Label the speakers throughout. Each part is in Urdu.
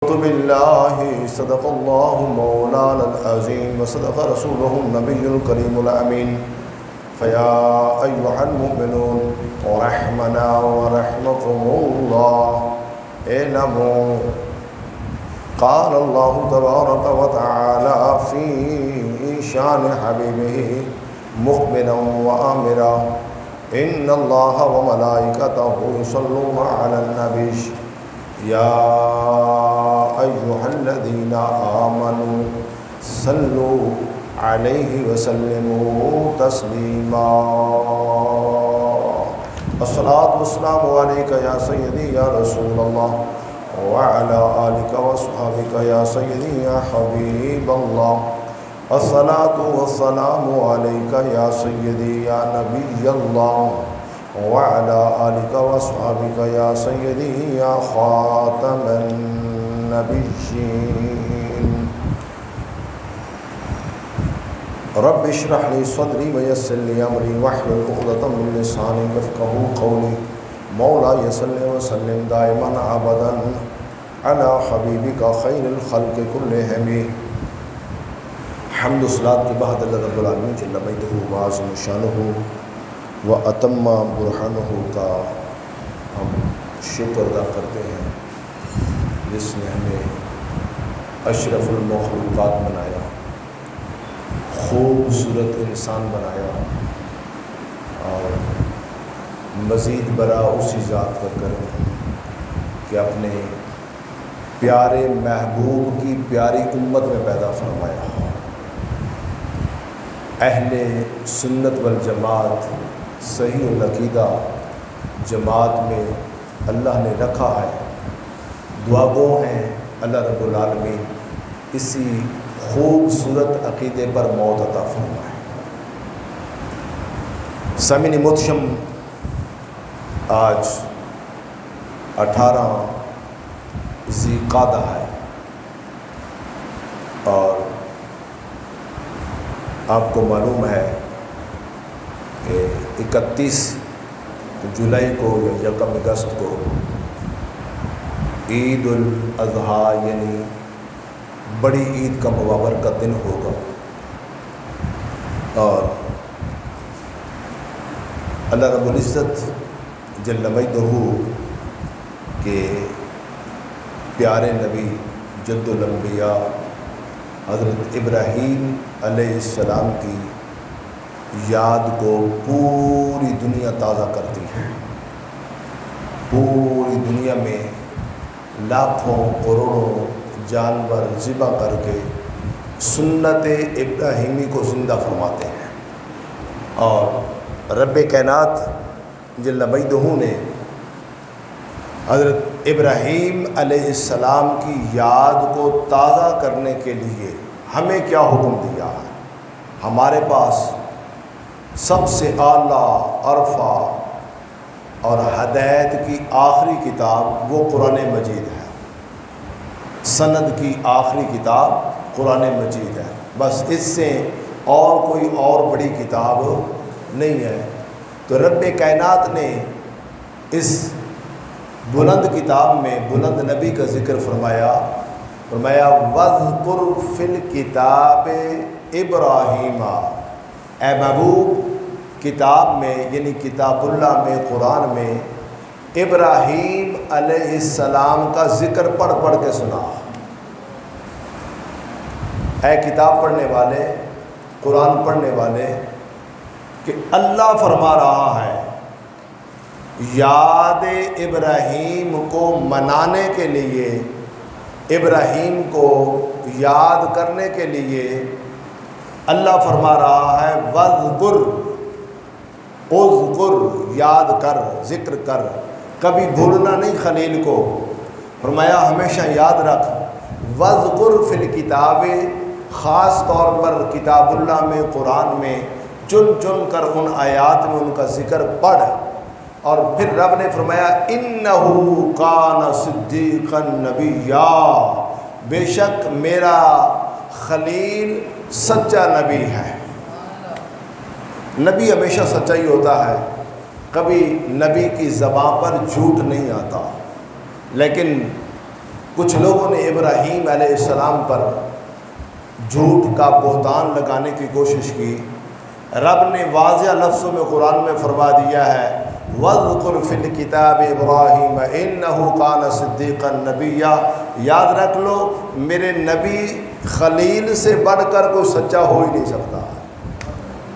Speaker 1: أعوذ بالله صدق الله مولانا العظيم وصدق رسوله النبي الكريم الأمين فيا أيها المؤمنون رحمنا ورحمكم الله اعلموا قال الله تبارك وتعالى في شان حبيبه مخبرا وآمرا إن الله وملائكته يصلون على النبي يا أيها الذين آمنوا صلوا عليه وسلموا تسليما الصلاة والسلام عليك يا سيدي يا رسول الله وعلى آلك وصحبك يا سيدي يا حبيب الله الصلاة والسلام عليك يا سيدي يا نبي الله وعلى آلك وصحبك يا سيدي يا خاتم النبيين رب اشرح لي صدري ويسر لي أمري واحلل عقدة من لساني يفقهوا قولي مولاي صل وسلم دائما أبدا على حبيبك خير الخلق كلهم حمد و صلاۃ کی بعد اللہ رب العالمین جل مجدہ وعظم شانہ و اتم برہانہ کا ہم شکر ادا کرتے ہیں جس نے ہمیں اشرف المخلوقات بنایا، خوبصورت انسان بنایا، اور مزید برا اسی ذات کا کرم کہ اپنے پیارے محبوب کی پیاری امت میں پیدا فرمایا۔ اہل سنت والجماعت صحیح العقیدہ جماعت میں اللہ نے رکھا ہے۔ دعا گو ہیں اللہ رب العالمین اسی خوبصورت عقیدے پر موت عطا فرمائے۔ سامعین محترم، آج 18 ذی القعدہ ہے اور آپ کو معلوم ہے کہ 31 جولائی کو یا 1 اگست کو عید الاضحیٰ یعنی بڑی عید کا بابرکت دن ہوگا، اور اللہ رب العزت جل مجدہ کے پیارے نبی جد الانبیاء حضرت ابراہیم علیہ السلام کی یاد کو پوری دنیا تازہ کرتی ہے۔ پوری دنیا میں لاکھوں کروڑوں جانور ذبح کر کے سنت ابراہیمی کو زندہ فرماتے ہیں، اور رب کائنات جل مجدہ نے حضرت ابراہیم علیہ السلام کی یاد کو تازہ کرنے کے لیے ہمیں کیا حکم دیا ہے؟ ہمارے پاس سب سے اعلیٰ عرفہ اور ہدایت کی آخری کتاب وہ قرآن مجید ہے، سند کی آخری کتاب قرآن مجید ہے، بس اس سے اور کوئی اور بڑی کتاب نہیں ہے۔ تو رب کائنات نے اس بلند کتاب میں بلند نبی کا ذکر فرمایا وَاذْكُرْ فِي الْكِتَابِ ابراہیم، اے محبوب کتاب میں یعنی کتاب اللہ میں قرآن میں ابراہیم علیہ السلام کا ذکر پڑھ پڑھ کے سنا۔ اے کتاب پڑھنے والے، قرآن پڑھنے والے، کہ اللہ فرما رہا ہے یاد ابراہیم کو منانے کے لیے، ابراہیم کو یاد کرنے کے لیے اللہ فرما رہا ہے وَاذْكُرْ، اذکر، یاد کر، ذکر کر، کبھی بھولنا نہیں خلیل کو، فرمایا ہمیشہ یاد رکھ۔ وَاذْكُرْ فِي الْكِتَابِ، خاص طور پر کتاب اللہ میں قرآن میں چن چن کر ان آیات میں ان کا ذکر پڑھ، اور پھر رب نے فرمایا اِنَّهُ كَانَ صِدِّيقًا نَبِيًّا، بے شک میرا خلیل سچا نبی ہے۔ نبی ہمیشہ سچا ہی ہوتا ہے، کبھی نبی کی زبان پر جھوٹ نہیں آتا، لیکن کچھ لوگوں نے ابراہیم علیہ السلام پر جھوٹ کا بہتان لگانے کی کوشش کی۔ رب نے واضح لفظوں میں قرآن میں فرما دیا ہے وَاذْكُرْ فِي الْكِتَابِ إِبْرَاهِيمَ إِنَّهُ كَانَ صِدِّيقًا نَبِيًّا۔ یاد رکھ لو میرے نبی خلیل سے بڑھ کر کوئی سچا ہو ہی نہیں سکتا۔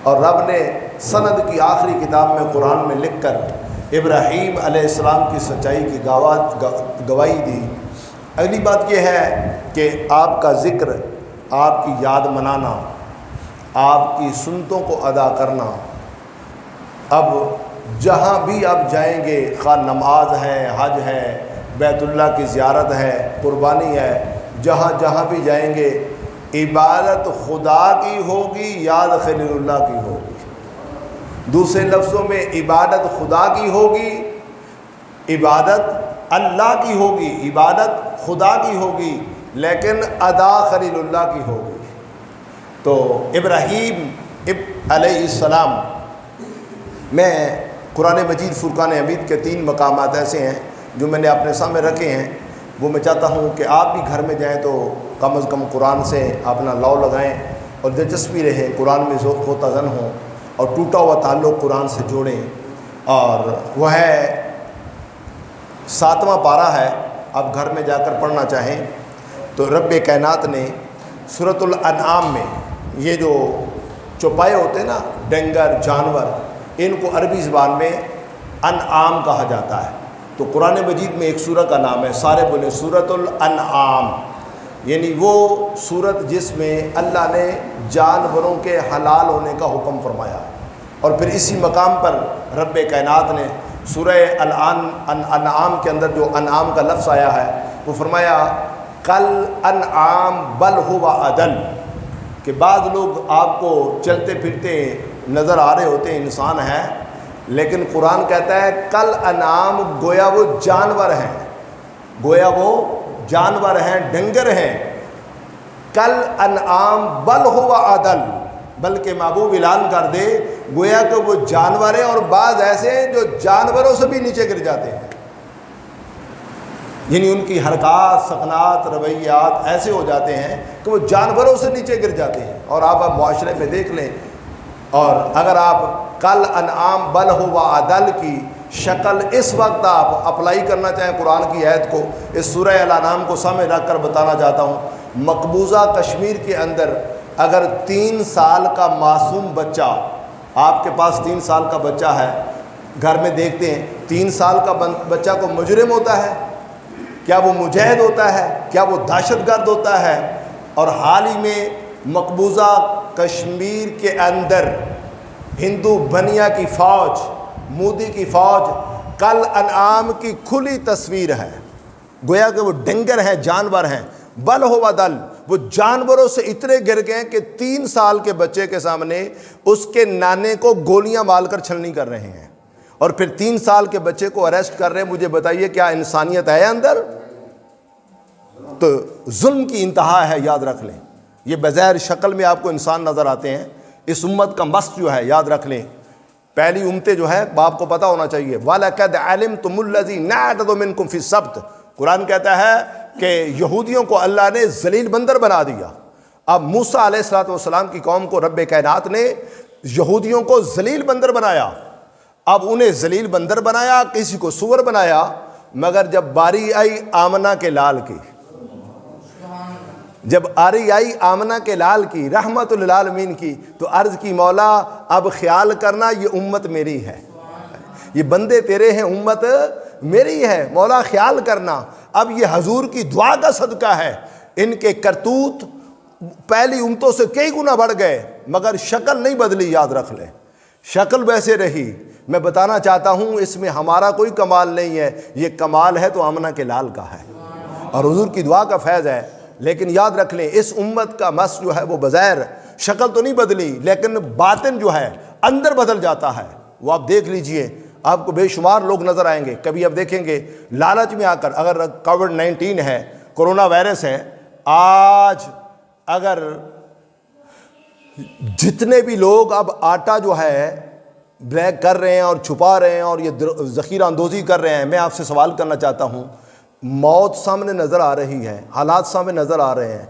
Speaker 1: اور رب نے سند کی آخری کتاب میں قرآن میں لکھ کر ابراہیم علیہ السلام کی سچائی کی گواہی دی۔ اگلی بات یہ ہے کہ آپ کا ذکر، آپ کی یاد منانا، آپ کی سنتوں کو ادا کرنا۔ اب جہاں بھی آپ جائیں گے، خواہ نماز ہے، حج ہے، بیت اللہ کی زیارت ہے، قربانی ہے، جہاں جہاں بھی جائیں گے عبادت خدا کی ہوگی، یاد خلیل اللہ کی ہوگی۔ دوسرے لفظوں میں عبادت خدا کی ہوگی، عبادت اللہ کی ہوگی، عبادت خدا کی ہوگی، لیکن ادا خلیل اللہ کی ہوگی۔ تو ابراہیم علیہ السلام میں قرآن مجید فرقان حمید کے 3 مقامات ایسے ہیں جو میں نے اپنے سامنے رکھے ہیں، وہ میں چاہتا ہوں کہ آپ بھی گھر میں جائیں تو کم از کم قرآن سے اپنا لو لگائیں اور دلچسپی رہے، قرآن میں ذوق و تزن ہوں اور ٹوٹا ہوا تعلق قرآن سے جوڑیں۔ اور وہ ہے 7واں پارہ ہے، آپ گھر میں جا کر پڑھنا چاہیں تو رب کائنات نے سورۃ الانعام میں یہ جو چوپائے ہوتے ہیں نا، ڈنگر جانور، ان کو عربی زبان میں انعام کہا جاتا ہے۔ تو قرآن مجید میں ایک سورہ کا نام ہے، سارے بولے سورۃ الانعام، یعنی وہ سورت جس میں اللہ نے جانوروں کے حلال ہونے کا حکم فرمایا۔ اور پھر اسی مقام پر رب کائنات نے سورہ الانعام کے اندر جو انعام کا لفظ آیا ہے وہ فرمایا کل انعام بل ہوا اضل، کہ بعض لوگ آپ کو چلتے پھرتے نظر آ رہے ہوتے ہیں، انسان ہیں، لیکن قرآن کہتا ہے کل انعام، گویا وہ جانور ہیں، گویا وہ جانور ہیں، ڈنگر ہیں۔ کل انعام بل ہوا اضل، بلکہ محبوب اعلان کر دے گویا کہ وہ جانور ہیں، اور بعض ایسے ہیں جو جانوروں سے بھی نیچے گر جاتے ہیں، یعنی ان کی حرکات، سکنات، رویات ایسے ہو جاتے ہیں کہ وہ جانوروں سے نیچے گر جاتے ہیں۔ اور آپ معاشرے میں دیکھ لیں، اور اگر آپ کل انعام بل ہوا اضل کی شکل اس وقت آپ اپلائی کرنا چاہیں قرآن کی آیت کو، اس سورہ الانعام کو سامنے رکھ کر بتانا چاہتا ہوں، مقبوضہ کشمیر کے اندر اگر 3 سال کا معصوم بچہ، آپ کے پاس 3 سال کا بچہ ہے، گھر میں دیکھتے ہیں 3 سال کا بچہ کو مجرم ہوتا ہے، کیا وہ مجاہد ہوتا ہے، کیا وہ دہشت گرد ہوتا ہے؟ اور حال ہی میں مقبوضہ کشمیر کے اندر ہندو بنیا کی فوج، مودی کی فوج، کل انعام کی کھلی تصویر ہے، گویا کہ وہ ڈنگر ہیں، جانور ہیں، بل ہو بدل، وہ جانوروں سے اتنے گر گئے کہ 3 سال کے بچے کے سامنے اس کے نانے کو گولیاں مال کر چھلنی کر رہے ہیں، اور پھر 3 سال کے بچے کو اریسٹ کر رہے ہیں۔ مجھے بتائیے کیا انسانیت ہے اندر؟ تو ظلم کی انتہا ہے، یاد رکھ لیں۔ یہ بظاہر شکل میں آپ کو انسان نظر آتے ہیں، اس امت کا مست جو ہے، یاد رکھ لیں، پہلی امتیں جو ہے آپ کو پتہ ہونا چاہیے، وَلَقَدْ عَلِمْتُمُ الَّذِي نَعْتَدُ مِنْكُمْ فِي السَّبْتِ، قرآن کہتا ہے کہ یہودیوں کو اللہ نے ذلیل بندر بنا دیا۔ اب موسیٰ علیہ السلام کی قوم کو رب کائنات نے یہودیوں کو ذلیل بندر بنایا۔ اب انہیں ذلیل بندر بنایا، کسی کو سور بنایا، مگر جب باری آئی آمنہ کے لال کی، جب آری آئی آمنہ کے لال کی، رحمت للعالمین کی، تو عرض کی مولا اب خیال کرنا یہ امت میری ہے، یہ بندے تیرے ہیں، امت میری ہے، مولا خیال کرنا۔ اب یہ حضور کی دعا کا صدقہ ہے، ان کے کرتوت پہلی امتوں سے کئی گنا بڑھ گئے مگر شکل نہیں بدلی، یاد رکھ لیں، شکل ویسے رہی۔ میں بتانا چاہتا ہوں اس میں ہمارا کوئی کمال نہیں ہے، یہ کمال ہے تو آمنہ کے لال کا ہے اور حضور کی دعا کا فیض ہے۔ لیکن یاد رکھ لیں اس امت کا مس جو ہے وہ بظاہر شکل تو نہیں بدلی، لیکن باطن جو ہے اندر بدل جاتا ہے۔ وہ آپ دیکھ لیجئے، آپ کو بے شمار لوگ نظر آئیں گے، کبھی آپ دیکھیں گے لالچ میں آ کر، اگر کووڈ-19 ہے، کرونا وائرس ہے، آج اگر جتنے بھی لوگ اب آٹا جو ہے بلیک کر رہے ہیں اور چھپا رہے ہیں اور یہ ذخیرہ اندوزی کر رہے ہیں، میں آپ سے سوال کرنا چاہتا ہوں، موت سامنے نظر آ رہی ہے، حالات سامنے نظر آ رہے ہیں،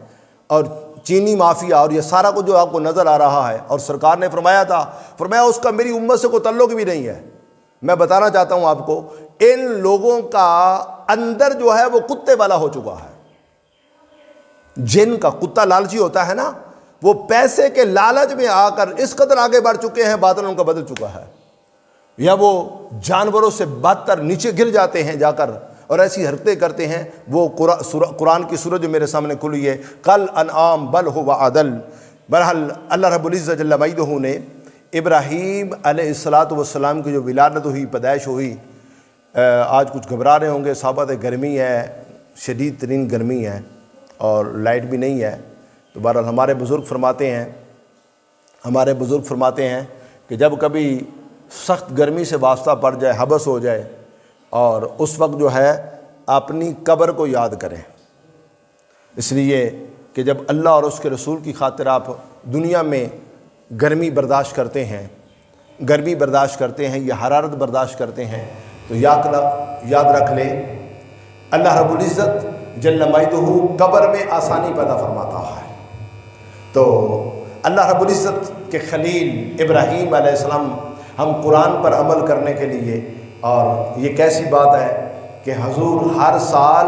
Speaker 1: اور چینی مافیا اور یہ سارا کچھ جو آپ کو نظر آ رہا ہے، اور سرکار نے فرمایا تھا، فرمایا اس کا میری امت سے کوئی تعلق بھی نہیں ہے۔ میں بتانا چاہتا ہوں آپ کو، ان لوگوں کا اندر جو ہے وہ کتے والا ہو چکا ہے۔ جن کا کتا لالچی ہوتا ہے نا، وہ پیسے کے لالچ میں آ کر اس قدر آگے بڑھ چکے ہیں، باطن ان کا بدل چکا ہے، یا وہ جانوروں سے بدتر نیچے گر جاتے ہیں جا کر اور ایسی حرکتیں کرتے ہیں۔ وہ قرآن کی سورت جو میرے سامنے کھلی ہے، کل انعام بل ہو عدل۔ بہرحال اللہ رب العزت جل مجدہ نے ابراہیم علیہ السلام کی جو ولادت ہوئی، پیدائش ہوئی، آج کچھ گھبرا رہے ہوں گے صحابہ، گرمی ہے، شدید ترین گرمی ہے اور لائٹ بھی نہیں ہے، تو بہرحال ہمارے بزرگ فرماتے ہیں کہ جب کبھی سخت گرمی سے واسطہ پڑ جائے، حبس ہو جائے، اور اس وقت جو ہے اپنی قبر کو یاد کریں، اس لیے کہ جب اللہ اور اس کے رسول کی خاطر آپ دنیا میں گرمی برداشت کرتے ہیں، یا حرارت برداشت کرتے ہیں، تو یاد رکھ لیں اللہ رب العزت جل مجدہ قبر میں آسانی پیدا فرماتا ہے۔ تو اللہ رب العزت کے خلیل ابراہیم علیہ السلام ہم قرآن پر عمل کرنے کے لیے، اور یہ کیسی بات ہے کہ حضور ہر سال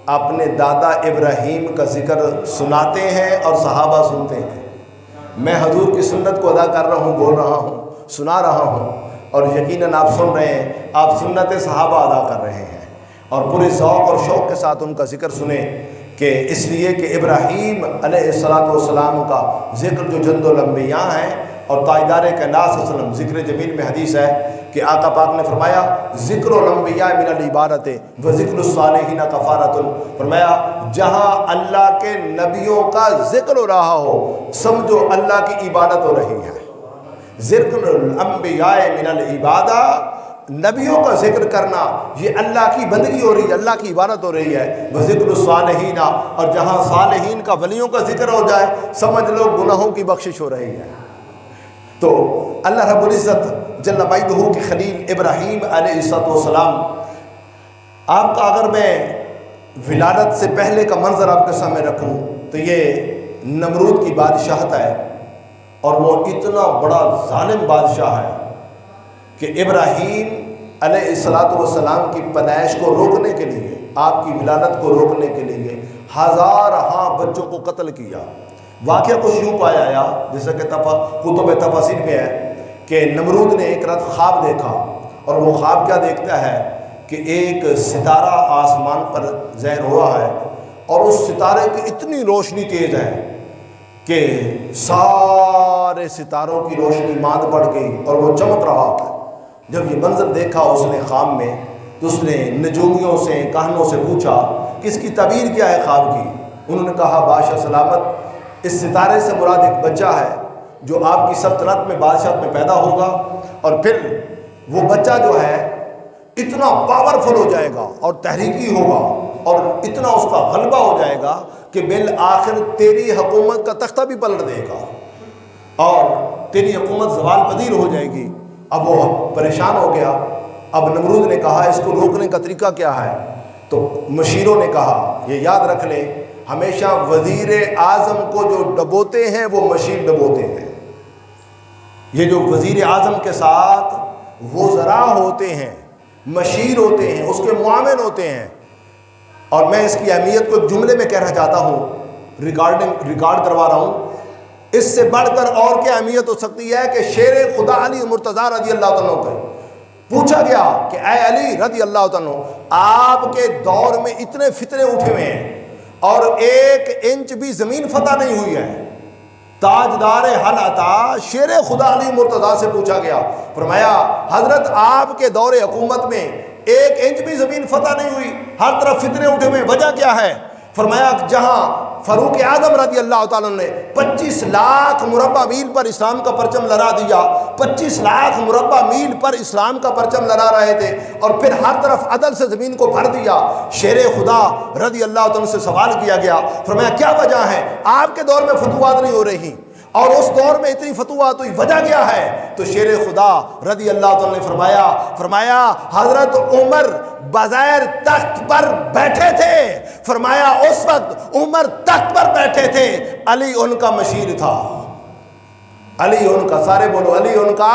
Speaker 1: اپنے دادا ابراہیم کا ذکر سناتے ہیں اور صحابہ سنتے ہیں۔ میں حضور کی سنت کو ادا کر رہا ہوں، بول رہا ہوں، سنا رہا ہوں، اور یقیناً آپ سن رہے ہیں، آپ سنت صحابہ ادا کر رہے ہیں، اور پورے ذوق اور شوق کے ساتھ ان کا ذکر سنیں، کہ اس لیے کہ ابراہیم علیہ السلام کا ذکر جو جند الانبیاء ہیں، اور تاجدار کائنات صلی اللہ علیہ وسلم، ذکر جمیل میں حدیث ہے کہ آقا پاک نے فرمایا ذکر الانبیاء من العبادت و ذکر الصالحین کفارۃ، فرمایا جہاں اللہ کے نبیوں کا ذکر ہو رہا ہو، سمجھو اللہ کی عبادت ہو رہی ہے۔ ذکر الانبیاء من العبادہ، نبیوں کا ذکر کرنا یہ اللہ کی بندگی ہو رہی ہے، اللہ کی عبادت ہو رہی ہے۔ وذکر الصالحین، اور جہاں صالحین کا، ولیوں کا ذکر ہو جائے، سمجھ لو گناہوں کی بخشش ہو رہی ہے۔ تو اللہ رب العزت جل مجدہ کے خلیل ابراہیم علیہ السلام، آپ کا اگر میں ولادت سے پہلے کا منظر آپ کے سامنے رکھوں تو یہ نمرود کی بادشاہت ہے، اور وہ اتنا بڑا ظالم بادشاہ ہے کہ ابراہیم علیہ السلام کی پیدائش کو روکنے کے لیے، آپ کی ولادت کو روکنے کے لیے ہزارہا بچوں کو قتل کیا۔ واقعہ کچھ یوں پایا آیا، جیسا کہ کتب تفاسیر میں ہے کہ نمرود نے ایک رات خواب دیکھا، اور وہ خواب کیا دیکھتا ہے کہ ایک ستارہ آسمان پر ظاہر ہوا ہے، اور اس ستارے کی اتنی روشنی تیز ہے کہ سارے ستاروں کی روشنی ماند پڑ گئی اور وہ چمک رہا ہے۔ جب یہ منظر دیکھا اس نے خواب میں، تو اس نے نجومیوں سے، کہنوں سے پوچھا کہ اس کی تعبیر کیا ہے خواب کی؟ انہوں نے کہا بادشاہ سلامت، اس ستارے سے مراد ایک بچہ ہے جو آپ کی سلطنت میں، بادشاہت میں پیدا ہوگا، اور پھر وہ بچہ جو ہے اتنا پاورفل ہو جائے گا اور تحریکی ہوگا، اور اتنا اس کا غلبہ ہو جائے گا کہ بالآخر تیری حکومت کا تختہ بھی پلٹ دے گا، اور تیری حکومت زوال پذیر ہو جائے گی۔ اب وہ پریشان ہو گیا۔ اب نمرود نے کہا اس کو روکنے کا طریقہ کیا ہے؟ تو مشیروں نے کہا یہ یاد رکھ لیں، ہمیشہ وزیر اعظم کو جو ڈبوتے ہیں وہ مشیر ڈبوتے ہیں۔ یہ جو وزیر اعظم کے ساتھ وزراء ہوتے ہیں، مشیر ہوتے ہیں، اس کے معاون ہوتے ہیں، اور میں اس کی اہمیت کو ایک جملے میں کہنا چاہتا ہوں، ریکارڈ کروا رہا ہوں، اس سے بڑھ کر اور کیا اہمیت ہو سکتی ہے کہ شیر خدا علی مرتضیٰ رضی اللہ عنہ کو پوچھا گیا کہ اے علی رضی اللہ عنہ، آپ کے دور میں اتنے فتنے اٹھے ہوئے ہیں اور 1 انچ بھی زمین فتح نہیں ہوئی ہے۔ تاجدار حل عطا شیر خدا علی مرتضیٰ سے پوچھا گیا، فرمایا حضرت آپ کے دور حکومت میں 1 انچ بھی زمین فتح نہیں ہوئی، ہر طرف فتنے اٹھے ہوئے، وجہ کیا ہے؟ فرمایا جہاں فاروق اعظم رضی اللہ تعالیٰ نے 25 لاکھ مربع میل پر اسلام کا پرچم لہرا دیا، 25 لاکھ مربع میل پر اسلام کا پرچم لہرا رہے تھے، اور پھر ہر طرف عدل سے زمین کو بھر دیا۔ شیر خدا رضی اللہ عنہ سے سوال کیا گیا، فرمایا کیا وجہ ہے؟ آپ کے دور میں فتوحات نہیں ہو رہی، اور اس دور میں اتنی فتوحات ہوئی، وجہ کیا ہے؟ تو شیر خدا رضی اللہ تعالیٰ نے فرمایا حضرت عمر بغیر تخت پر بیٹھے تھے، فرمایا اس وقت عمر تخت پر بیٹھے تھے، علی ان کا مشیر تھا، علی ان کا، سارے بولو علی ان کا،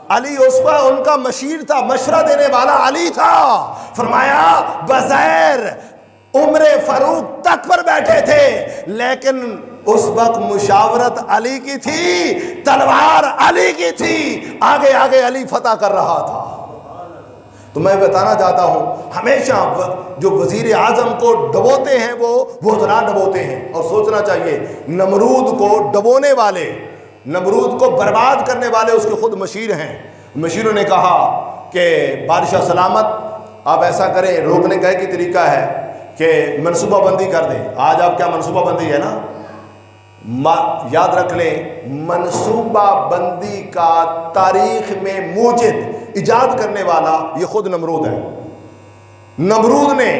Speaker 1: علی اس پر ان کا مشیر تھا، مشورہ دینے والا علی تھا۔ فرمایا بغیر عمر فاروق تخت پر بیٹھے تھے، لیکن اس وقت مشاورت علی کی تھی، تلوار علی کی تھی، آگے آگے علی فتح کر رہا تھا۔ تو میں بتانا چاہتا ہوں ہمیشہ جو وزیر اعظم کو ڈبوتے ہیں وہ ذرا ڈبوتے ہیں، اور سوچنا چاہیے نمرود کو ڈبونے والے، نمرود کو برباد کرنے والے اس کے خود مشیر ہیں۔ مشیروں نے کہا کہ بادشاہ سلامت آپ ایسا کریں، روکنے کا ایک طریقہ ہے کہ منصوبہ بندی کر دیں۔ آج آپ کیا منصوبہ بندی ہے نا، یاد رکھ لیں منصوبہ بندی کا تاریخ میں موجد ایجاد کرنے والا یہ خود نمرود ہے۔ نمرود نے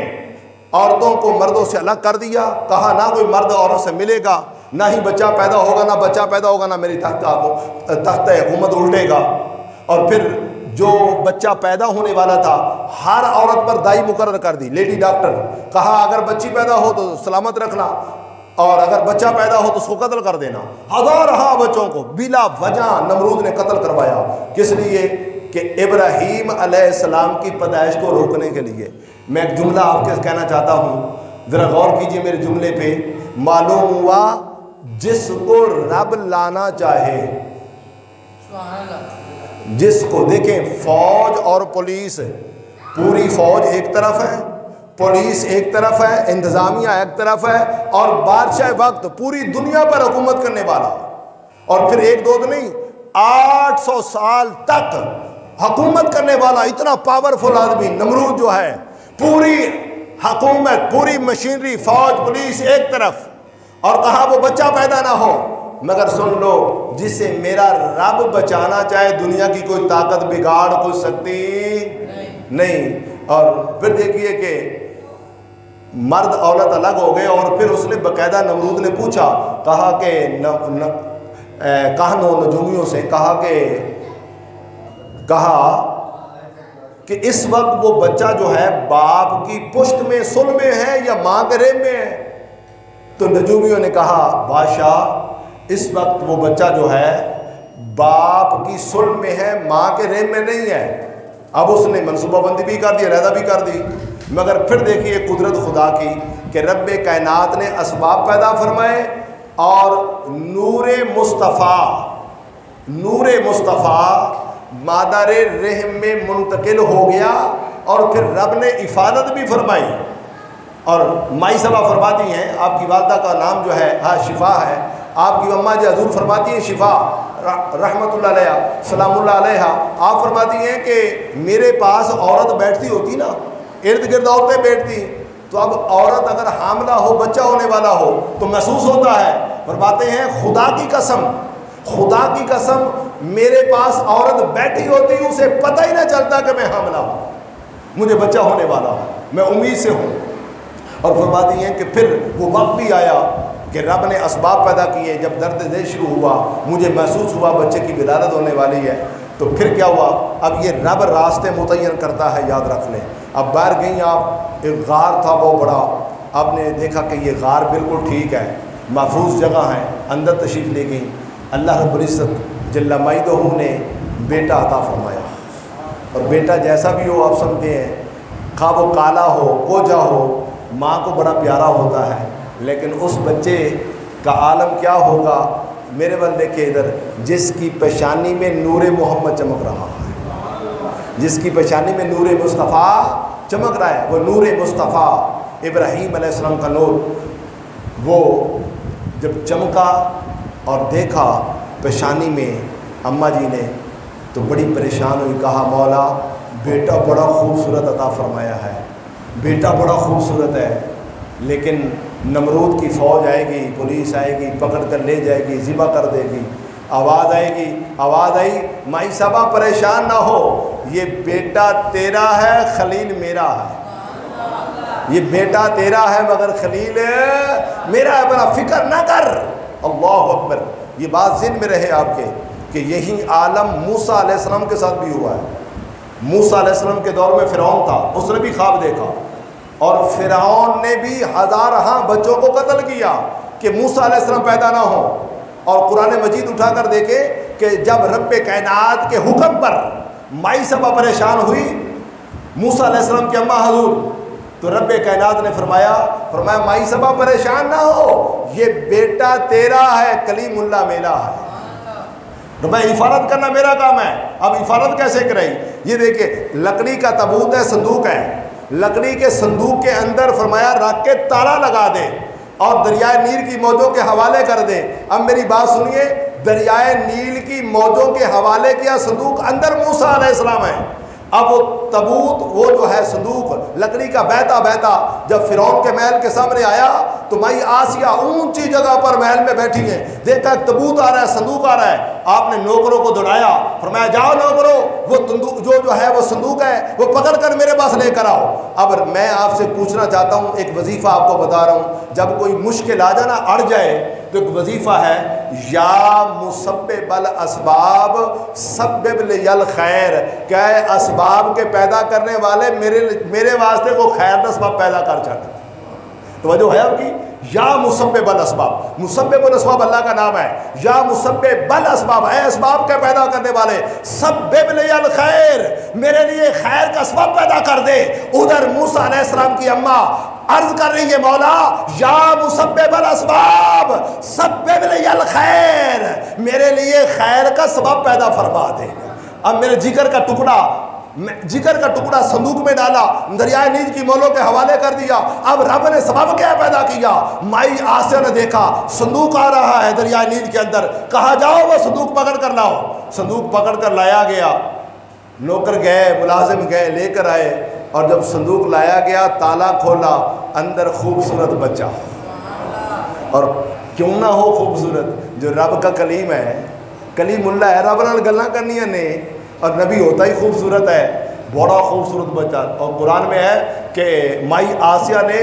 Speaker 1: عورتوں کو مردوں سے الگ کر دیا، کہا نہ کوئی مرد عورت سے ملے گا، نہ ہی بچہ پیدا ہوگا، نہ بچہ پیدا ہوگا، نہ میری تخت حکومت الٹے گا۔ اور پھر جو بچہ پیدا ہونے والا تھا ہر عورت پر دائی مقرر کر دی، لیڈی ڈاکٹر، کہا اگر بچی پیدا ہو تو سلامت رکھنا، اور اگر بچہ پیدا ہو تو اس کو قتل کر دینا۔ ہزارہ بچوں کو بلا وجہ نمرود نے قتل کروایا، کس لیے؟ کہ ابراہیم علیہ السلام کی پیدائش کو روکنے کے لیے۔ میں ایک جملہ آپ کے کہنا چاہتا ہوں، ذرا غور کیجئے میرے جملے پہ۔ معلوم ہوا جس کو رب لانا چاہے، جس کو دیکھیں فوج اور پولیس، پوری فوج ایک طرف ہے، پولیس ایک طرف ہے، انتظامیہ ایک طرف ہے، اور بادشاہ وقت پوری دنیا پر حکومت کرنے والا، اور پھر ایک دو نہیں 800 سال تک حکومت کرنے والا اتنا پاورفل آدمی نمرود جو ہے، پوری حکومت، پوری مشینری، فوج پولیس ایک طرف، اور کہا وہ بچہ پیدا نہ ہو، مگر سن لو جسے میرا رب بچانا چاہے دنیا کی کوئی طاقت بگاڑ کچھ سکتی نہیں۔ اور پھر دیکھیے کہ مرد عورت الگ ہو گئے، اور پھر اس نے باقاعدہ نمرود نے پوچھا، کہا کہ کہنوں نجومیوں سے کہا کہ اس وقت وہ بچہ جو ہے باپ کی پشت میں صلب میں ہے یا ماں کے رحم میں ہے؟ تو نجومیوں نے کہا بادشاہ اس وقت وہ بچہ جو ہے باپ کی صلب میں ہے، ماں کے رحم میں نہیں ہے۔ اب اس نے منصوبہ بندی بھی کر دی، علیحدہ بھی کر دی، مگر پھر دیکھیے قدرت خدا کی کہ رب کائنات نے اسباب پیدا فرمائے، اور نور مصطفیٰ مادر رحم میں منتقل ہو گیا، اور پھر رب نے افادت بھی فرمائی۔ اور مائی صاحبہ فرماتی ہیں، آپ کی والدہ کا نام جو ہے شفا ہے، آپ کی اماں جو حضور فرماتی ہیں شفا رحمت اللہ علیہ سلام اللہ علیہ، آپ فرماتی ہیں کہ میرے پاس عورت بیٹھتی ہوتی نا، ارد گرد عورتیں بیٹھتی، تو اب عورت اگر حاملہ ہو، بچہ ہونے والا ہو تو محسوس ہوتا ہے۔ فرماتے ہیں خدا کی قسم میرے پاس عورت بیٹھی ہوتی، اسے پتہ ہی نہ چلتا کہ میں حاملہ ہوں، مجھے بچہ ہونے والا ہوں، میں امید سے ہوں۔ اور فرماتی ہیں کہ پھر وہ وقت بھی آیا کہ رب نے اسباب پیدا کیے، جب درد دل شروع ہوا، مجھے محسوس ہوا بچے کی ولادت ہونے والی ہے، تو پھر کیا ہوا؟ اب یہ رب راستے متعین کرتا ہے، یاد رکھ لیں۔ اب باہر گئیں آپ، ایک غار تھا بہت بڑا، آپ نے دیکھا کہ یہ غار بالکل ٹھیک ہے، محفوظ جگہ ہے، اندر تشریف لے گئیں، اللہ رب العزت جل مجدہ نے بیٹا عطا فرمایا، اور بیٹا جیسا بھی ہو آپ سمجھتے ہیں، خواہ وہ کالا ہو کوجا ہو، ماں کو بڑا پیارا ہوتا ہے، لیکن اس بچے کا عالم کیا ہوگا؟ میرے بل دیکھیں ادھر، جس کی پیشانی میں نور محمد چمک رہا ہے، جس کی پیشانی میں نور مصطفیٰ چمک رہا ہے، وہ نور مصطفیٰ ابراہیم علیہ السلام کا نور، وہ جب چمکا اور دیکھا پیشانی میں اماں جی نے تو بڑی پریشان ہوئی، کہا مولا بیٹا بڑا خوبصورت عطا فرمایا ہے، بیٹا بڑا خوبصورت ہے، لیکن نمرود کی فوج آئے گی، پولیس آئے گی، پکڑ کر لے جائے گی، ذبح کر دے گی، آواز آئے گی، آواز آئی مائی صاحبہ پریشان نہ ہو، یہ بیٹا تیرا ہے، خلیل میرا ہے، یہ بیٹا تیرا ہے مگر خلیل میرا ہے، بنا فکر نہ کر۔ اللہ اکبر۔ یہ بات ذہن میں رہے آپ کے کہ یہی عالم موسیٰ علیہ السلام کے ساتھ بھی ہوا ہے۔ موسیٰ علیہ السلام کے دور میں فرعون تھا، اس نے بھی خواب دیکھا، اور فرعون نے بھی ہزارہاں بچوں کو قتل کیا کہ موسیٰ علیہ السلام پیدا نہ ہو۔ اور قرآن مجید اٹھا کر دیکھے کہ جب رب کائنات کے حکم پر مائی صبا پریشان ہوئی موسیٰ علیہ السلام کی اماں حضور، تو رب کائنات نے فرمایا مائی صبا پریشان نہ ہو، یہ بیٹا تیرا ہے، کلیم اللہ میرا ہے، میں حفاظت کرنا میرا کام ہے۔ اب حفاظت کیسے کرائی؟ یہ دیکھیں، لکڑی کا تابوت ہے، صندوق ہے، لکڑی کے صندوق کے اندر فرمایا رکھ کے تالا لگا دے اور دریائے نیل کی موجوں کے حوالے کر دے۔ اب میری بات سنیے، دریائے نیل کی موجوں کے حوالے کیا، صندوق اندر موسیٰ علیہ السلام ہے۔ اب وہ تابوت، وہ جو ہے صندوق لکڑی کا بہتا جب فرعون کے محل کے سامنے آیا تو مائی آسیہ اونچی جگہ پر محل میں بیٹھی ہیں، دیکھا ایک تابوت آ رہا ہے، صندوق آ رہا ہے۔ آپ نے نوکروں کو دوڑایا، فرمایا جاؤ نوکروں، وہ جو ہے وہ صندوق ہے وہ پکڑ کر میرے پاس لے کر آؤ۔ اب میں آپ سے پوچھنا چاہتا ہوں، ایک وظیفہ آپ کو بتا رہا ہوں، جب کوئی مشکل آ جانا، اڑ جائے، تو ایک وظیفہ ہے، یا مسبب الاسباب سبب لی الخیر، کیا ہے اسباب کے پیدا کرنے والے میرے واسطے کو خیر کا اسباب پیدا کر چھڑ۔ توجہ ہے آپ کی؟ یا مسبب الاسباب، مسبب الاسباب اللہ کا نام ہے، یا مسبب الاسباب، اے اسباب کے پیدا کرنے والے، سبب لی الخیر، میرے لیے خیر کا اسباب پیدا کر دے۔ ادھر موسیٰ علیہ السلام کی اماں عرض کر رہی ہے، مولا یا مسبب الاسباب سبب لی الخیر، میرے لیے خیر کا سبب پیدا فرما دے۔ اب میرے جگر کا ٹکڑا صندوق میں ڈالا، دریائے نیل کی مولوں کے حوالے کر دیا۔ اب رب نے سبب کیا پیدا کیا؟ مائی آسیہ نے دیکھا صندوق آ رہا ہے دریائے نیل کے اندر، کہا جاؤ وہ صندوق پکڑ کر لاؤ۔ صندوق پکڑ کر لایا گیا، نوکر گئے، ملازم گئے، لے کر آئے، اور جب صندوق لایا گیا، تالا کھولا، اندر خوبصورت بچہ، اور کیوں نہ ہو خوبصورت، جو رب کا کلیم ہے، کلیم اللہ ہے، رب نال گلاں کرنیاں نے، اور نبی ہوتا ہی خوبصورت ہے، بڑا خوبصورت بچہ۔ اور قرآن میں ہے کہ مائی آسیہ نے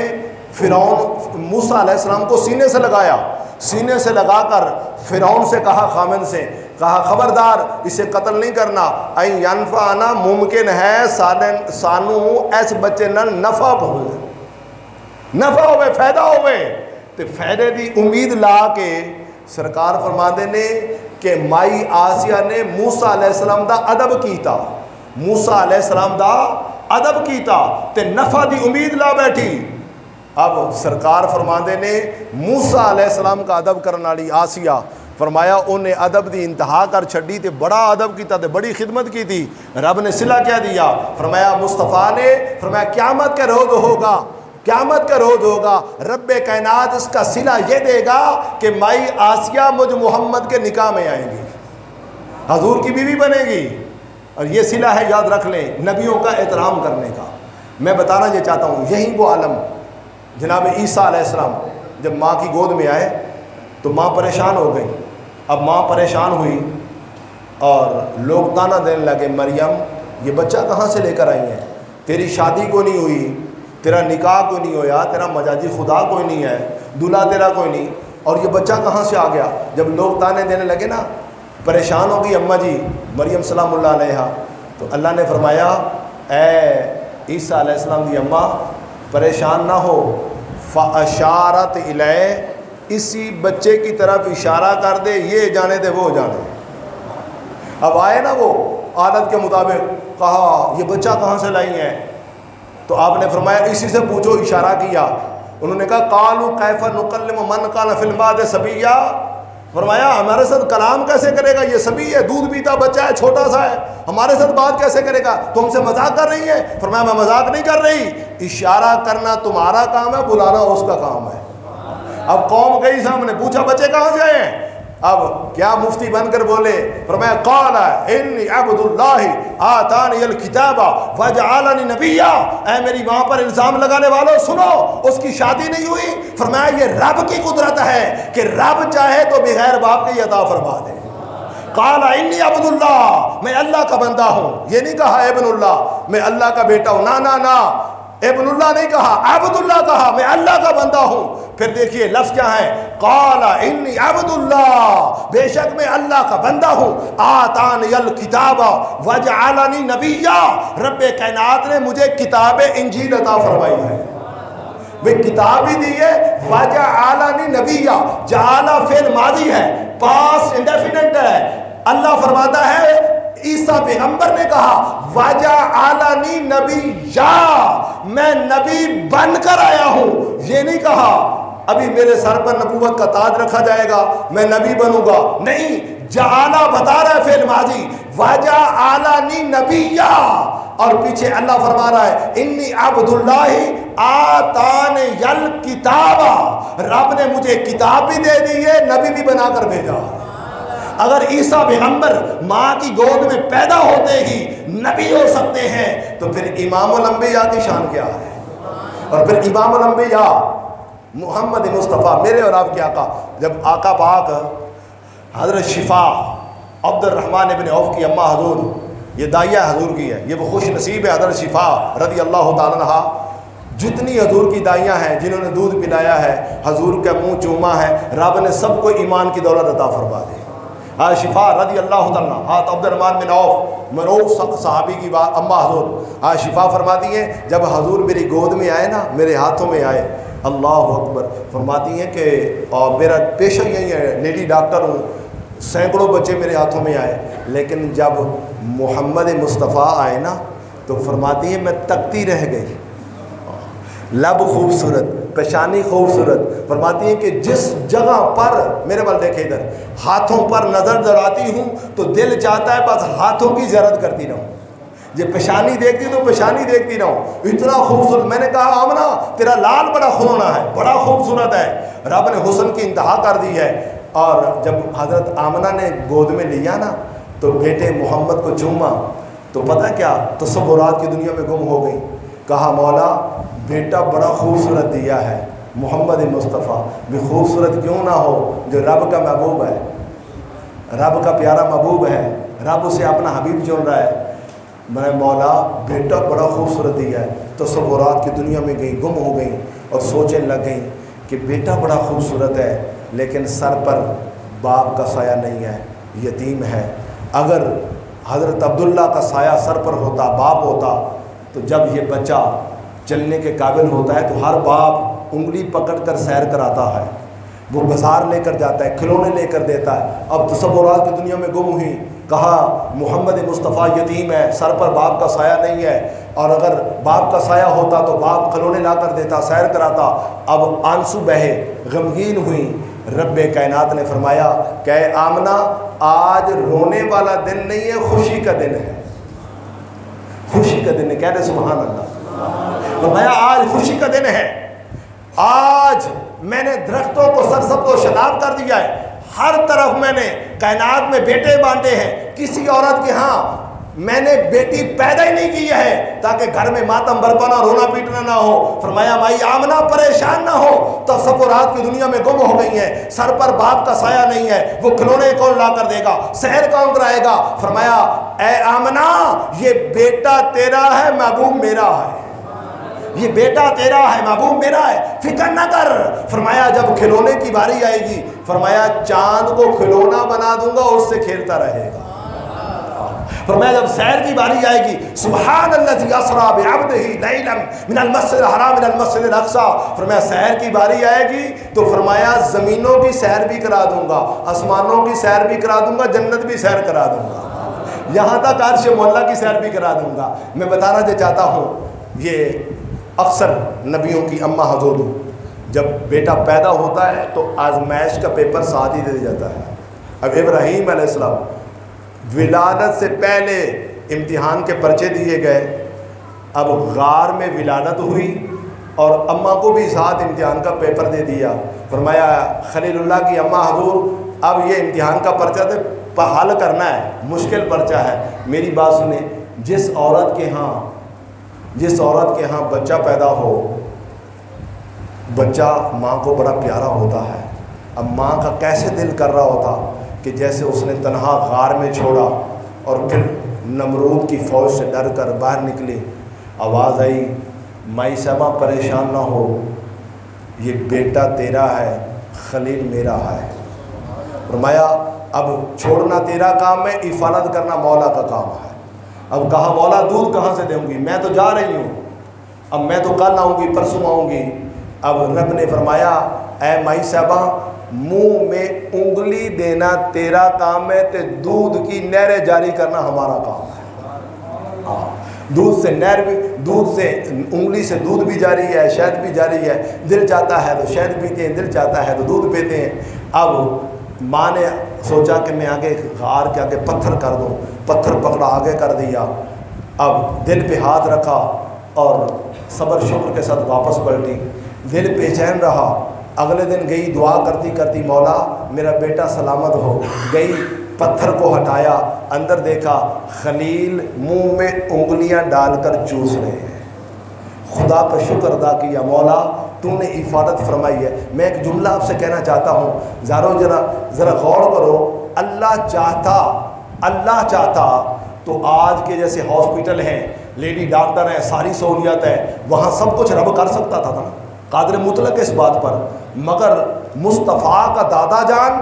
Speaker 1: فرعون موسیٰ علیہ السلام کو سینے سے لگایا، سینے سے لگا کر فرعون سے کہا، خامن سے کہا خبردار اسے قتل نہیں کرنا، این ینفعنا، ممکن ہے سانو اس بچے نال نفع ہوئے، فائدہ ہوئے، تو فائدے دی امید لا کے سرکار فرماندے نے کہ مائی آسیہ نے موسیٰ علیہ السلام دا ادب کیتا، موسیٰ علیہ السلام دا ادب کیتا تے نفع دی امید لا بیٹھی۔ اب سرکار فرماندے نے موسیٰ علیہ السلام کا ادب کرنے والی آسیہ، فرمایا انہیں ادب دی انتہا کر چھڑی تے بڑا ادب کیتا تے بڑی خدمت کی تھی۔ رب نے صلہ کیا دیا؟ فرمایا مصطفیٰ نے فرمایا قیامت کا روز ہوگا، قیامت کا روز ہوگا، رب کائنات اس کا صلہ یہ دے گا کہ مائی آسیہ مجھ محمد کے نکاح میں آئیں گی، حضور کی بیوی بنے گی، اور یہ صلہ ہے، یاد رکھ لیں، نبیوں کا احترام کرنے کا۔ میں بتانا یہ چاہتا ہوں، یہی وہ عالم جناب عیسیٰ علیہ السلام جب ماں کی گود میں آئے تو ماں پریشان ہو گئی۔ اب ماں پریشان ہوئی اور لوگ تانا دینے لگے، مریم یہ بچہ کہاں سے لے کر آئی ہیں؟ تیری شادی کو نہیں ہوئی، تیرا نکاح کوئی نہیں ہویا، تیرا مجازی خدا کوئی نہیں ہے، دولہا تیرا کوئی نہیں، اور یہ بچہ کہاں سے آ گیا؟ جب لوگ تانے دینے لگے نا، پریشان ہو گئی اماں جی مریم سلام اللہ علیہا، تو اللہ نے فرمایا اے عیسیٰ علیہ السلام دی اماں پریشان نہ ہو، فاشارت الیہ، اسی بچے کی طرف اشارہ کر دے، یہ جانے دے وہ جانے۔ اب آئے نا وہ عادت کے مطابق، کہا یہ بچہ کہاں سے لائی ہیں؟ تو آپ نے فرمایا اسی سے پوچھو، اشارہ کیا۔ انہوں نے کہا قالوا کیف نکلم من کان فی المہد صبیا، فرمایا ہمارے ساتھ کلام کیسے کرے گا؟ یہ صبی ہے، دودھ پیتا بچہ ہے، چھوٹا سا ہے، ہمارے ساتھ بات کیسے کرے گا؟ تم سے مذاق کر رہی ہے؟ فرمایا میں مذاق نہیں کر رہی، اشارہ کرنا تمہارا کام ہے، بلانا اس کا کام ہے۔ اب قوم گئی سامنے، پوچھا بچے کہاں سے آئے ہیں؟ اب کیا مفتی بن کر بولے، فرمایا قال انی عبد اللہ آتانی الکتاب وجعلنی نبیا، اے میری ماں پر الزام لگانے والوں سنو، اس کی شادی نہیں ہوئی، فرمایا یہ رب کی قدرت ہے کہ رب چاہے تو بغیر باپ کے عطا فرما دے۔ قال انی عبد اللہ، میں اللہ کا بندہ ہوں، یہ نہیں کہا ابن اللہ میں اللہ کا بیٹا ہوں، نا نا نا، ابن اللہ نہیں کہا، عبد اللہ کہا، میں اللہ کا بندہ ہوں۔ پھر دیکھیے لفظ کیا ہے، قال انی عبد اللہ، بے شک میں اللہ کا بندہ ہوں، آتانی الکتاب وجعلنی نبیا، رب کائنات نے مجھے کتاب انجیل عطا فرمائی ہے۔ وہ کتاب بھی دی ہے، وجعلنی نبیا، جعل فعل ماضی ہے، پاسٹ انڈیفینٹ ہے۔ اللہ فرماتا ہے عیسیٰ پیغمبر نے کہا وجعلنی نبیا، میں نبی بن کر آیا ہوں، یہ نہیں کہا ابھی میرے سر پر نبوت کا تاج رکھا جائے گا میں نبی بنوں گا، نہیں، جعلہ بتا رہا ہے فعل ماضی، وجعلنی نبیا، اور پیچھے اللہ فرما رہا ہے انی عبد اللہ آتانی الکتاب، رب نے مجھے کتاب بھی دے دی ہے، نبی بھی بنا کر بھیجا۔ اگر عیسیٰ پیغمبر ماں کی گود میں پیدا ہوتے ہی نبی ہو سکتے ہیں تو پھر امام الانبیاء کی شان کیا ہے؟ اور پھر امام الانبیاء محمد مصطفیٰ، میرے اور آپ کے آقا، جب آقا پاک حضرت شفا عبد الرحمن ابن عوف کی اماں حضور، یہ داعیہ حضور کی ہے، یہ وہ خوش نصیب ہے حضرت شفا رضی اللہ تعالیٰ عنہ، جتنی حضور کی دائیاں ہیں جنہوں نے دودھ پلایا ہے، حضور کا منہ چوما ہے، رب نے سب کو ایمان کی دولت عطا فرما دی۔ شفا رضی اللہ تعالیٰ عنہ، عبد الرحمن بن عوف معروف صحابی کی اماں حضور، شفا فرماتی ہیں جب حضور میری گود میں آئے نا، میرے ہاتھوں میں آئے، اللہ اکبر، فرماتی ہیں کہ میرا پیشہ یہی ہے، لیڈی ڈاکٹر ہوں، سینکڑوں بچے میرے ہاتھوں میں آئے، لیکن جب محمد مصطفیٰ آئے نا تو فرماتی ہیں میں تکتی رہ گئی، لب خوبصورت، پیشانی خوبصورت، فرماتی ہیں کہ جس جگہ پر، میرے بل دیکھے ادھر، ہاتھوں پر نظر دوڑاتی ہوں تو دل چاہتا ہے بس ہاتھوں کی زیارت کرتی رہوں، جب پیشانی دیکھتی تو پیشانی دیکھتی رہوں، اتنا خوبصورت۔ میں نے کہا آمنہ تیرا لال بڑا کھلونا ہے، بڑا خوبصورت ہے، رب نے حسن کی انتہا کر دی ہے۔ اور جب حضرت آمنہ نے گود میں لیا نا تو بیٹے محمد کو چوما تو پتہ کیا تصورات کی دنیا میں گم ہو گئی، کہا مولا بیٹا بڑا خوبصورت دیا ہے، محمد مصطفیٰ بھی خوبصورت کیوں نہ ہو جو رب کا محبوب ہے، رب کا پیارا محبوب ہے، رب اسے اپنا حبیب چن رہا ہے۔ میں مولا بیٹا بڑا خوبصورت دیا ہے، تصورات کی دنیا میں گئی، گم ہو گئی اور سوچنے لگ گئی کہ بیٹا بڑا خوبصورت ہے لیکن سر پر باپ کا سایہ نہیں ہے، یتیم ہے۔ اگر حضرت عبداللہ کا سایہ سر پر ہوتا، باپ ہوتا، تو جب یہ بچہ چلنے کے قابل ہوتا ہے تو ہر باپ انگلی پکڑ کر سیر کراتا ہے، وہ بازار لے کر جاتا ہے، کھلونے لے کر دیتا ہے۔ اب تصورات کی دنیا میں گم ہوئی، کہا محمد مصطفیٰ یتیم ہے، سر پر باپ کا سایہ نہیں ہے، اور اگر باپ کا سایہ ہوتا تو باپ کھلونے لا کر دیتا، سیر کراتا۔ اب آنسو بہے، غمگین ہوئی، رب کائنات نے فرمایا کہ اے آمنہ آج رونے والا دن نہیں ہے، خوشی کا دن ہے، خوشی کا دن ہے، کہہ رہے سبحان اللہ۔ فرمایا آج خوشی کا دن ہے، آج میں نے درختوں کو سرسبز و شاداب کر دیا ہے، ہر طرف میں نے کائنات میں بیٹے بانٹے ہیں، کسی عورت کے ہاں میں نے بیٹی پیدا ہی نہیں کی ہے تاکہ گھر میں ماتم برپا نہ، رونا پیٹنا نہ ہو۔ فرمایا مائی آمنہ پریشان نہ ہو، تصورات کی دنیا میں گم ہو گئی ہیں، سر پر باپ کا سایہ نہیں ہے، وہ کھلونے کون لا کر دے گا، سحر کون کرائے گا۔ فرمایا اے آمنہ یہ بیٹا تیرا ہے، محبوب میرا ہے، یہ بیٹا تیرا ہے، محبوب میرا ہے، فکر نہ کر۔ فرمایا جب کھلونے کی باری آئے گی، فرمایا چاند کو کھلونا بنا دوں گا، اس سے کھیلتا رہے گا۔ فرمایا جب سیر کی باری آئے گی، سبحان الذی اسریٰ بعبدہ لیلا من المسجد الحرام الى المسجد الاقصی، فرمایا سیر کی باری آئے گی تو فرمایا زمینوں کی سیر بھی کرا دوں گا، آسمانوں کی سیر بھی کرا دوں گا، جنت بھی سیر کرا دوں گا، یہاں تک عرش مولا کی سیر بھی کرا دوں گا۔ میں بتانا چاہتا ہوں، یہ اکثر نبیوں کی اماں حضور جب بیٹا پیدا ہوتا ہے تو آزمائش کا پیپر ساتھ ہی دے جاتا ہے۔ اب ابراہیم علیہ السلام ولادت سے پہلے امتحان کے پرچے دیے گئے، اب غار میں ولادت ہوئی اور اماں کو بھی ساتھ امتحان کا پیپر دے دیا۔ فرمایا خلیل اللہ کی اماں حضور اب یہ امتحان کا پرچہ تو حل کرنا ہے، مشکل پرچہ ہے، میری بات سنیں، جس عورت کے ہاں بچہ پیدا ہو، بچہ ماں کو بڑا پیارا ہوتا ہے، اب ماں کا کیسے دل کر رہا ہوتا کہ جیسے اس نے تنہا غار میں چھوڑا اور پھر نمرود کی فوج سے ڈر کر باہر نکلی، آواز آئی مائی صاحبہ پریشان نہ ہو، یہ بیٹا تیرا ہے، خلیل میرا ہے۔ فرمایا اب چھوڑنا تیرا کام ہے، حفاظت کرنا مولا کا کام ہے۔ اب کہا مولا دودھ کہاں سے دوں گی، میں تو جا رہی ہوں، اب میں تو کل آؤں گی پرسوں آؤں گی۔ اب رب نے فرمایا اے مائی صاحبہ منہ میں انگلی دینا تیرا کام ہے، تے دودھ کی نہریں جاری کرنا ہمارا کام ہے۔ دودھ سے نہر بھی، دودھ سے انگلی سے دودھ بھی جاری ہے، شہد بھی جاری ہے، دل چاہتا ہے تو شہد پیتے ہیں، دل چاہتا ہے تو دودھ پیتے ہیں۔ اب ماں نے سوچا کہ میں آگے غار کے آگے پتھر کر دوں، پتھر پکڑا آگے کر دیا، اب دل پہ ہاتھ رکھا اور صبر شکر کے ساتھ واپس پلٹی، دل بے چین رہا۔ اگلے دن گئی دعا کرتی کرتی مولا میرا بیٹا سلامت ہو، گئی پتھر کو ہٹایا، اندر دیکھا خلیل منہ میں انگلیاں ڈال کر چوس رہے ہیں۔ خدا کا شکر ادا کیا، مولا تو نے حفاظت فرمائی ہے۔ میں ایک جملہ آپ سے کہنا چاہتا ہوں، ذرا غور کرو، اللہ چاہتا تو آج کے جیسے ہاسپٹل ہیں، لیڈی ڈاکٹر ہیں، ساری سہولیات ہے، وہاں سب کچھ رب کر سکتا تھا نا، قادر مطلق اس بات پر۔ مگر مصطفیٰ کا دادا جان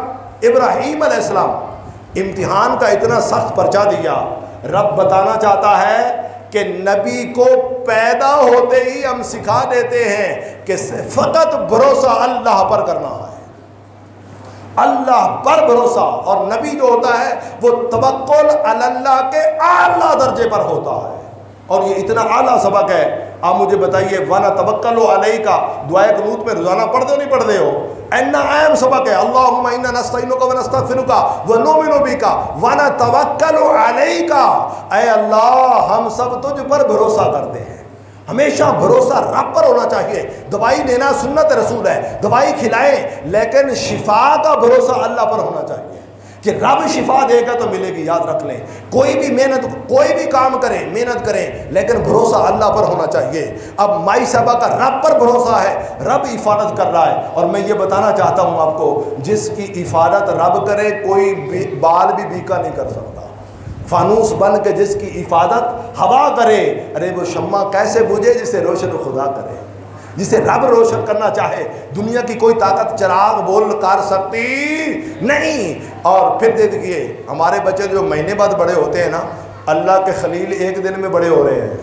Speaker 1: ابراہیم علیہ السلام امتحان کا اتنا سخت پرچہ دیا، رب بتانا چاہتا ہے کہ نبی کو پیدا ہوتے ہی ہم سکھا دیتے ہیں کہ فقط بھروسہ اللہ پر کرنا ہے، اللہ پر بھروسہ۔ اور نبی جو ہوتا ہے وہ توکل علی اللہ کے اعلیٰ درجے پر ہوتا ہے، اور یہ اتنا اعلیٰ سبق ہے۔ آپ مجھے بتائیے وَنَا تَوَكَّلُ عَلَيْكَ دعائے قنوت میں روزانہ پڑھتے ہو نہیں پڑھتے ہو؟ اتنا اہم سبق ہے، اللہم انا نستعینک ونستغفرک ونؤمن بک ونتوکل علیک۔ اے اللہ ہم سب تجھ پر بھروسہ کرتے ہیں، ہمیشہ بھروسہ رب پر ہونا چاہیے۔ دوائی دینا سنت رسول ہے، دوائی کھلائیں، لیکن شفا کا بھروسہ اللہ پر ہونا چاہیے کہ رب شفا دے گا تو ملے گی۔ یاد رکھ لیں، کوئی بھی محنت، کوئی بھی کام کریں، محنت کریں، لیکن بھروسہ اللہ پر ہونا چاہیے۔ اب مائی صاحبہ کا رب پر بھروسہ ہے، رب حفاظت کر رہا ہے، اور میں یہ بتانا چاہتا ہوں آپ کو، جس کی حفاظت رب کرے کوئی بال بھی بیکا نہیں کر سکتا۔ فانوس بن کے جس کی حفاظت ہوا کرے، ارے وہ شمع کیسے بجھے جسے روشن خدا کرے۔ جسے رب روشن کرنا چاہے دنیا کی کوئی طاقت چراغ بول کر سکتی نہیں۔ اور پھر دے دیکھیے ہمارے بچے جو مہینے بعد بڑے ہوتے ہیں نا، اللہ کے خلیل ایک دن میں بڑے ہو رہے ہیں،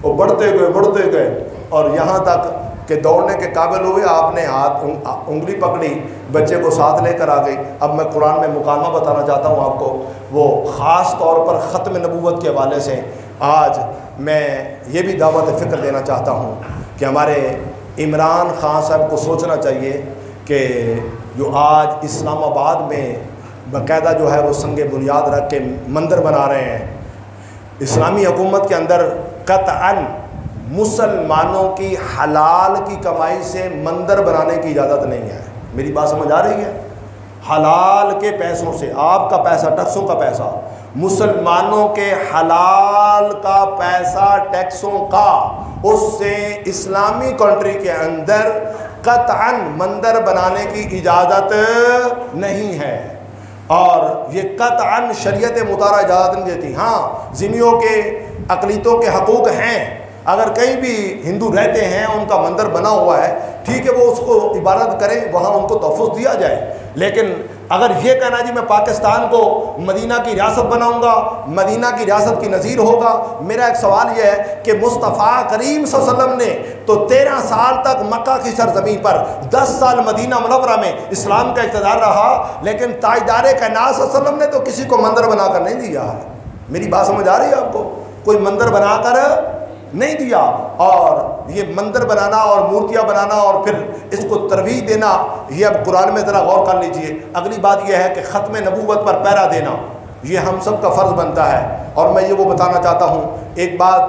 Speaker 1: وہ بڑھتے گئے اور یہاں تک کہ دوڑنے کے قابل ہوئے۔ آپ نے ہاتھ انگلی پکڑی، بچے کو ساتھ لے کر آ گئی۔ اب میں قرآن میں مکالمہ بتانا چاہتا ہوں آپ کو، وہ خاص طور پر ختم نبوت کے حوالے سے۔ آج میں یہ بھی دعوت فکر دینا چاہتا ہوں کہ ہمارے عمران خان صاحب کو سوچنا چاہیے کہ جو آج اسلام آباد میں باقاعدہ جو ہے وہ سنگ بنیاد رکھ کے مندر بنا رہے ہیں، اسلامی حکومت کے اندر قطعاً مسلمانوں کی حلال کی کمائی سے مندر بنانے کی اجازت نہیں ہے۔ میری بات سمجھ آ رہی ہے؟ حلال کے پیسوں سے، آپ کا پیسہ، ٹیکسوں کا پیسہ، مسلمانوں کے حلال کا پیسہ ٹیکسوں کا، اس سے اسلامی کنٹری کے اندر قطعاً مندر بنانے کی اجازت نہیں ہے، اور یہ قطعاً شریعت مطالعہ اجازت نہیں دیتی۔ ہاں ذمیوں کے، اقلیتوں کے حقوق ہیں، اگر کہیں بھی ہندو رہتے ہیں ان کا مندر بنا ہوا ہے، ٹھیک ہے، وہ اس کو عبادت کریں، وہاں ان کو تحفظ دیا جائے۔ لیکن اگر یہ کہنا جی میں پاکستان کو مدینہ کی ریاست بناؤں گا، مدینہ کی ریاست کی نظیر ہوگا، میرا ایک سوال یہ ہے کہ مصطفیٰ کریم صلی اللہ علیہ وسلم نے تو 13 سال تک مکہ کی سرزمین پر، 10 سال مدینہ منورہ میں اسلام کا اقتدار رہا، لیکن تاجدار کائنات صلی اللہ علیہ وسلم نے تو کسی کو مندر بنا کر نہیں دیا ہے۔ میری بات سمجھ آ رہی ہے آپ کو؟ کوئی مندر بنا کر نہیں دیا۔ اور یہ مندر بنانا اور مورتیاں بنانا اور پھر اس کو ترویج دینا، یہ اب قرآن میں ذرا غور کر لیجئے۔ اگلی بات یہ ہے کہ ختم نبوت پر پہرا دینا، یہ ہم سب کا فرض بنتا ہے۔ اور میں یہ وہ بتانا چاہتا ہوں، ایک بات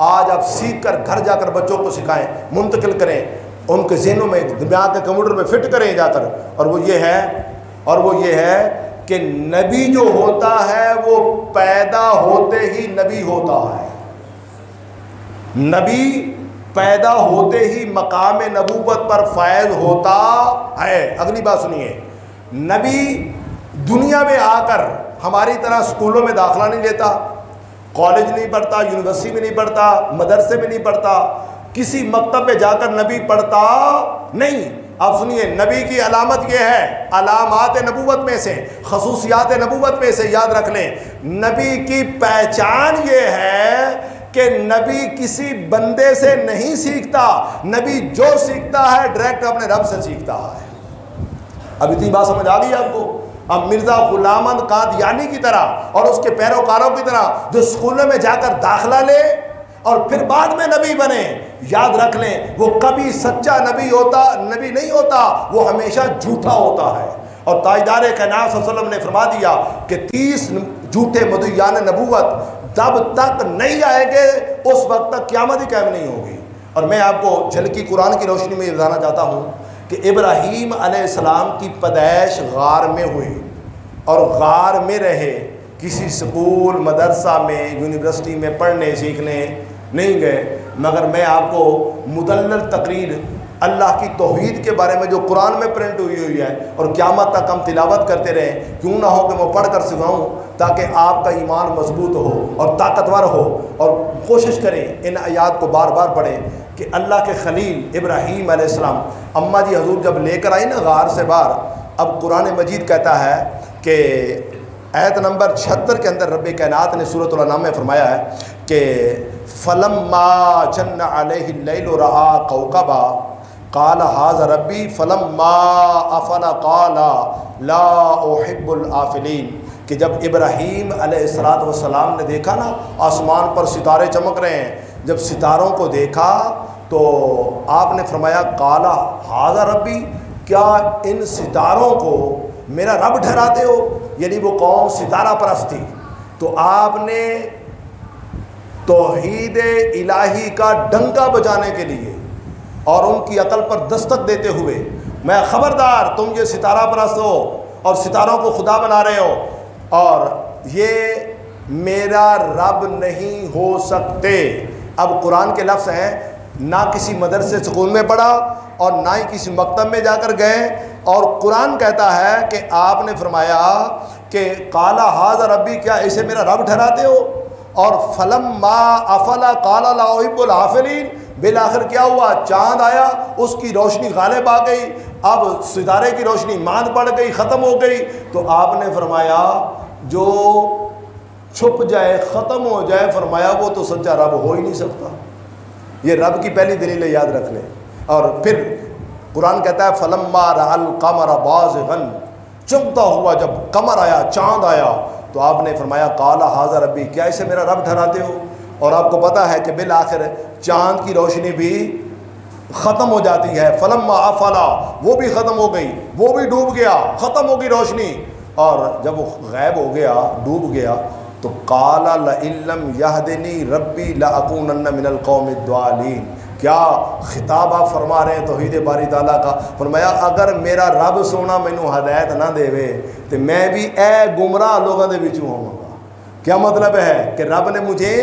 Speaker 1: آج آپ سیکھ کر گھر جا کر بچوں کو سکھائیں، منتقل کریں، ان کے ذہنوں میں، دماغ کے کمپیوٹر میں فٹ کریں جا کر، اور وہ یہ ہے کہ نبی جو ہوتا ہے وہ پیدا ہوتے ہی نبی ہوتا ہے۔ نبی پیدا ہوتے ہی مقام نبوت پر فائز ہوتا ہے۔ اگلی بات سنیے، نبی دنیا میں آ کر ہماری طرح اسکولوں میں داخلہ نہیں لیتا، کالج نہیں پڑھتا، یونیورسٹی میں نہیں پڑھتا، مدرسے میں نہیں پڑھتا، کسی مکتب میں جا کر نبی پڑھتا نہیں۔ اب سنیے، نبی کی علامت یہ ہے، علامات نبوت میں سے، خصوصیات نبوت میں سے یاد رکھ لیں، نبی کی پہچان یہ ہے کہ نبی کسی بندے سے نہیں سیکھتا، نبی جو سیکھتا ہے ڈائریکٹ اپنے رب سے سیکھتا ہے۔ اب اتنی بات سمجھ آ گئی آپ کو؟ اب مرزا غلام احمد قادیانی کی طرح اور اس کے پیروکاروں کی طرح جو اسکولوں میں جا کر داخلہ لے اور پھر بعد میں نبی بنے، یاد رکھ لیں وہ کبھی سچا نبی نہیں ہوتا، وہ ہمیشہ جھوٹا ہوتا ہے۔ اور تاجدار کائنات صلی اللہ علیہ وسلم نے فرما دیا کہ 30 جھوٹے مدعیان نبوت جب تک نہیں آئے گے اس وقت تک قیامت ہی قائم نہیں ہوگی۔ اور میں آپ کو جھلکی قرآن کی روشنی میں یہ بتانا چاہتا ہوں کہ ابراہیم علیہ السلام کی پیدائش غار میں ہوئی اور غار میں رہے، کسی سکول، مدرسہ میں، یونیورسٹی میں پڑھنے سیکھنے نہیں گئے، مگر میں آپ کو مدلل تقریر اللہ کی توحید کے بارے میں جو قرآن میں پرنٹ ہوئی ہے اور قیامت تک ہم تلاوت کرتے رہیں، کیوں نہ ہو کہ میں پڑھ کر سکھاؤں تاکہ آپ کا ایمان مضبوط ہو اور طاقتور ہو، اور کوشش کریں ان آیات کو بار بار پڑھیں کہ اللہ کے خلیل ابراہیم علیہ السلام، اماں جی حضور جب لے کر آئی نا غار سے باہر، اب قرآن مجید کہتا ہے کہ آیت نمبر 76 کے اندر رب کائنات نے سورۃ الانعام میں فرمایا ہے کہ فلما جن علیہ اللیل رأى کوكبا قال هذا ربی فلما افل قال لا احب الآفلین، کہ جب ابراہیم علیہ السلام نے دیکھا نا آسمان پر ستارے چمک رہے ہیں، جب ستاروں کو دیکھا تو آپ نے فرمایا قال هذا ربی، کیا ان ستاروں کو میرا رب ٹھہراتے ہو؟ یعنی وہ قوم ستارہ پرست تھی، تو آپ نے توحید الہی کا ڈنکا بجانے کے لیے اور ان کی عقل پر دستک دیتے ہوئے، میں خبردار تم یہ ستارہ پرست ہو اور ستاروں کو خدا بنا رہے ہو اور یہ میرا رب نہیں ہو سکتے۔ اب قرآن کے لفظ ہیں، نہ کسی مدرسے سکول میں پڑھا اور نہ ہی کسی مکتب میں جا کر گئے، اور قرآن کہتا ہے کہ آپ نے فرمایا کہ قال ھذا ربی، کیا اسے میرا رب ٹھہراتے ہو؟ اور فلما افلا قال لا احب الآفلین، بالآخر کیا ہوا؟ چاند آیا، اس کی روشنی غالب آ گئی، اب ستارے کی روشنی ماند پڑ گئی، ختم ہو گئی، تو آپ نے فرمایا جو چھپ جائے، ختم ہو جائے، فرمایا وہ تو سچا رب ہو ہی نہیں سکتا۔ یہ رب کی پہلی دلیل ہے، یاد رکھ لیں۔ اور پھر قرآن کہتا ہے فلما رأى القمر بازغا، چمکتا ہوا جب قمر آیا، چاند آیا، تو آپ نے فرمایا قال ھذا ربی، کیا اسے میرا رب ٹھہراتے ہو؟ اور آپ کو پتہ ہے کہ بالآخر چاند کی روشنی بھی ختم ہو جاتی ہے، فلما افلا، وہ بھی ختم ہو گئی، وہ بھی ڈوب گیا، ختم ہو گئی روشنی، اور جب وہ غائب ہو گیا، ڈوب گیا، تو قال لئن لم یہدنی ربی لاکونن من القوم الضالین، کیا خطاب آپ فرما رہے ہیں توحید باری تعالیٰ کا؟ فرمایا اگر میرا رب سونا مینوں ہدایت نہ دے تو میں بھی اے گمراہ لوگوں دے وچوں ہوں گا۔ کیا مطلب ہے کہ رب نے مجھے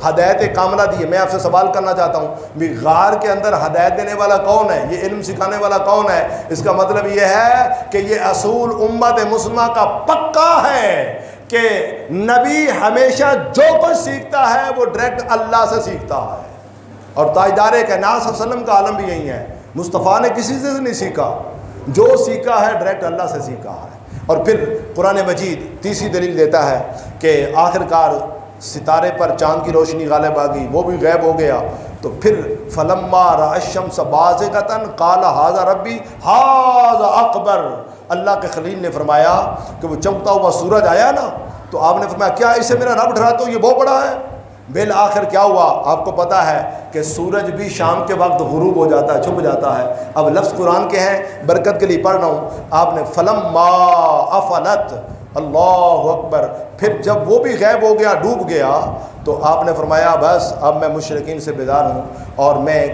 Speaker 1: ہدایت کاملہ دی ہے۔ میں آپ سے سوال کرنا چاہتا ہوں بھی غار کے اندر ہدایت دینے والا کون ہے؟ یہ علم سکھانے والا کون ہے؟ اس کا مطلب یہ ہے کہ یہ اصول امت مسلمہ کا پکا ہے کہ نبی ہمیشہ جو کچھ سیکھتا ہے وہ ڈائریکٹ اللہ سے سیکھتا ہے، اور تاجدار کائنات صلی اللہ علیہ وسلم کا عالم بھی یہی ہے، مصطفیٰ نے کسی سے نہیں سیکھا، جو سیکھا ہے ڈائریکٹ اللہ سے سیکھا ہے۔ اور پھر قرآن مجید تیسری دلیل دیتا ہے کہ آخر کار ستارے پر چاند کی روشنی غالب آ گئی، وہ بھی غائب ہو گیا، تو پھر فلما رأى الشمس بازغة قال ھذا ربی ھذا اکبر، اللہ کے خلیل نے فرمایا کہ وہ چمکتا ہوا سورج آیا نا، تو آپ نے فرمایا کیا اسے میرا رب ٹھہراتے ہو؟ یہ بہت بڑا ہے۔ بالآخر کیا ہوا؟ آپ کو پتہ ہے کہ سورج بھی شام کے وقت غروب ہو جاتا ہے، چھپ جاتا ہے۔ اب لفظ قرآن کے ہیں، برکت کے لیے پڑھ رہا ہوں، آپ نے فلما افلت، اللہ اکبر، پھر جب وہ بھی غائب ہو گیا، ڈوب گیا، تو آپ نے فرمایا بس اب میں مشرکین سے بیدار ہوں، اور میں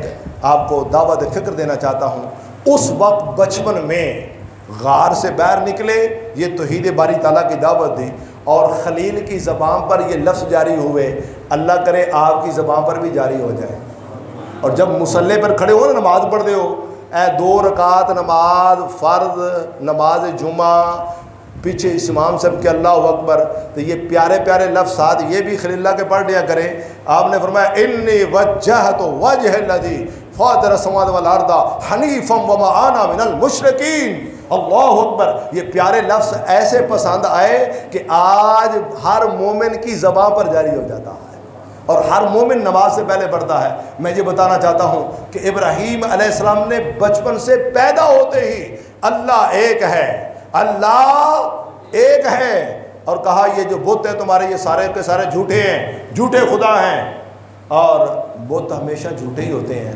Speaker 1: آپ کو دعوت فکر دینا چاہتا ہوں۔ اس وقت بچپن میں غار سے باہر نکلے، یہ توحید باری تعالیٰ کی دعوت دی، اور خلیل کی زبان پر یہ لفظ جاری ہوئے، اللہ کرے آپ کی زبان پر بھی جاری ہو جائے۔ اور جب مصلی پر کھڑے ہو نا، نماز پڑھتے ہو، اے 2 رکعت نماز فرض، نماز جمعہ، پیچھے امام صاحب کے اللہ اکبر، تو یہ پیارے پیارے لفظات یہ بھی خلیل اللہ کے پڑھ لیا کریں۔ آپ نے فرمایا انی وجہت وجہ الذی فاطر السماوات والارض حنیفا وما انا من المشرکین۔ اللہ اکبر، یہ پیارے لفظ ایسے پسند آئے کہ آج ہر مومن کی زبان پر جاری ہو جاتا ہے اور ہر مومن نماز سے پہلے پڑھتا ہے۔ میں یہ بتانا چاہتا ہوں کہ ابراہیم علیہ السلام نے بچپن سے پیدا ہوتے ہی اللہ ایک ہے، اللہ ایک ہے، اور کہا یہ جو بت ہیں تمہارے یہ سارے کے سارے جھوٹے ہیں، جھوٹے خدا ہیں، اور بت ہمیشہ جھوٹے ہی ہوتے ہیں۔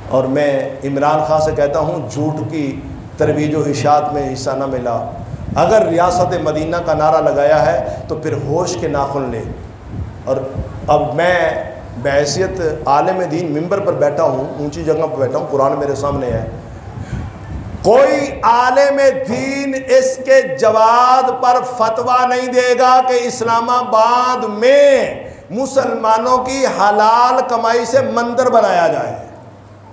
Speaker 1: اور میں عمران خان سے کہتا ہوں جھوٹ کی ترویج و اشاعت میں حصہ نہ ملا۔ اگر ریاست مدینہ کا نعرہ لگایا ہے تو پھر ہوش کے ناخن لے۔ اور اب میں بحیثیت عالم دین ممبر پر بیٹھا ہوں، اونچی جگہ پر بیٹھا ہوں، قرآن میرے سامنے ہے، کوئی عالم دین اس کے جواد پر فتویٰ نہیں دے گا کہ اسلام آباد میں مسلمانوں کی حلال کمائی سے مندر بنایا جائے۔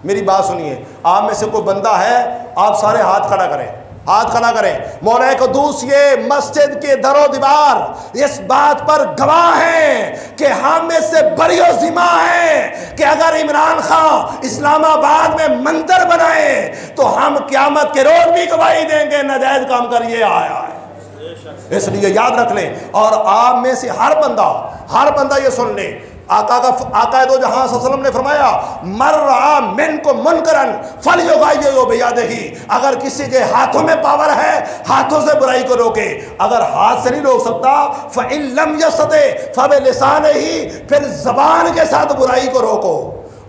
Speaker 1: میری بات سنیے، آپ میں سے کوئی بندہ ہے، آپ سارے ہاتھ کھڑا کریں، ہاتھ کھڑا کریں۔ مولا قدوس یہ مسجد کے در و دیوار اس بات پر گواہ ہیں کہ ہم اس سے بری و ذمہ ہیں کہ اگر عمران خان اسلام آباد میں مندر بنائے تو ہم قیامت کے روز بھی گواہی دیں گے ناجائز کام کر یہ آیا ہے۔ اس لیے یاد رکھ لیں، اور آپ میں سے ہر بندہ یہ سن لے، آقا دو جہاں صلی اللہ علیہ وسلم نے فرمایا مر رعا منکم منکرن فلیغیرہ بیدہ، اگر کسی کے ہاتھوں میں پاور ہے ہاتھوں سے برائی کو روکے، اگر ہاتھ سے نہیں روک سکتا فإن لم یستطع فبلسانہ، پھر زبان کے ساتھ برائی کو روکو۔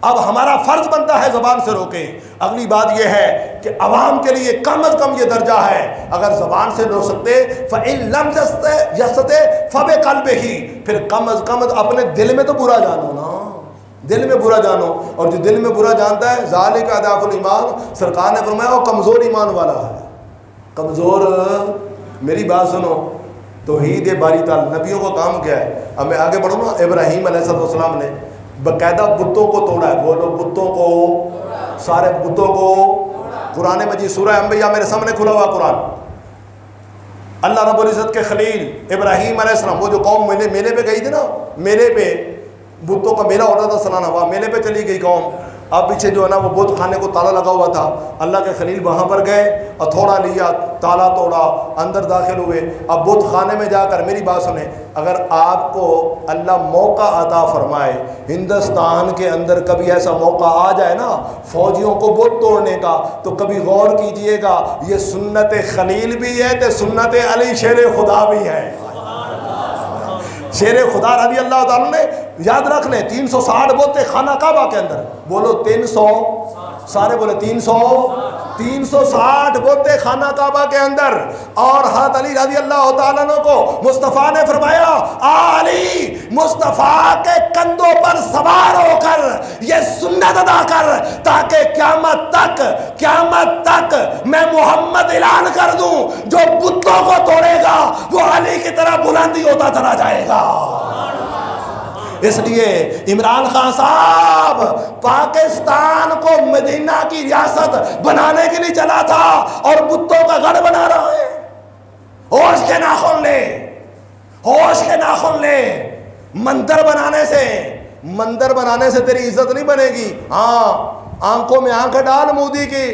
Speaker 1: اب ہمارا فرض بنتا ہے زبان سے روکیں۔ اگلی بات یہ ہے کہ عوام کے لیے کم از کم یہ درجہ ہے، اگر زبان سے روک سکتے فإن لم یستطع فبقلبہ، پھر کم از کم اپنے دل میں تو برا جانو نا، دل میں برا جانو، اور جو دل میں برا جانتا ہے ذالک اضعف الایمان، سرکار نے فرمایا وہ کمزور ایمان والا ہے، کمزور۔ میری بات سنو، توحید باری تعالی نبیوں کا کام کیا ہے؟ اب میں آگے بڑھوں نا، ابراہیم علیہ السلام نے باقاعدہ بتوں کو توڑا ہے، بولو بتوں کو، سارے بتوں کو۔ قرآن مجید سورہ انبیاء میرے سامنے کھلا ہوا قرآن، اللہ رب العزت کے خلیل ابراہیم علیہ السلام، وہ جو قوم میلے پہ گئی تھی نا، میلے پہ بتوں کا میلہ ہو رہا تھا سالانہ، وہاں میلے پہ چلی گئی قوم، اب پیچھے جو ہے نا وہ بت خانے کو تالا لگا ہوا تھا، اللہ کے خلیل وہاں پر گئے اور تھوڑا لیا، تالا توڑا، اندر داخل ہوئے۔ اب بت خانے میں جا کر میری بات سنیں، اگر آپ کو اللہ موقع عطا فرمائے، ہندوستان کے اندر کبھی ایسا موقع آ جائے نا فوجیوں کو بت توڑنے کا، تو کبھی غور کیجئے گا یہ سنت خلیل بھی ہے تو سنت علی شیر خدا بھی ہے۔ شیر خدا رضی اللہ تعالیٰ نے، یاد رکھ لیں 360 بوتے خانہ کعبہ کے اندر، بولو 300، سارے بولے 360 بوتے خانہ کعبہ کے اندر، اور حضرت علی رضی اللہ تعالیٰ عنہ کو مصطفیٰ نے فرمایا علی مصطفیٰ کے کندھوں پر سوار ہو کر یہ سنت ادا کر تاکہ قیامت تک میں محمد اعلان کر دوں جو بتوں کو توڑے گا وہ علی کی طرح بلندی ہوتا چلا جائے گا۔ اس لیے عمران خان صاحب پاکستان کو مدینہ کی ریاست بنانے کے لیے چلا تھا اور بتوں کا گڑھ بنا رہا ہے۔ ہوش کے ناخن لے، ہوش کے ناخن لے۔ مندر بنانے سے تیری عزت نہیں بنے گی۔ ہاں، آنکھوں میں آنکھ ڈال مودی کی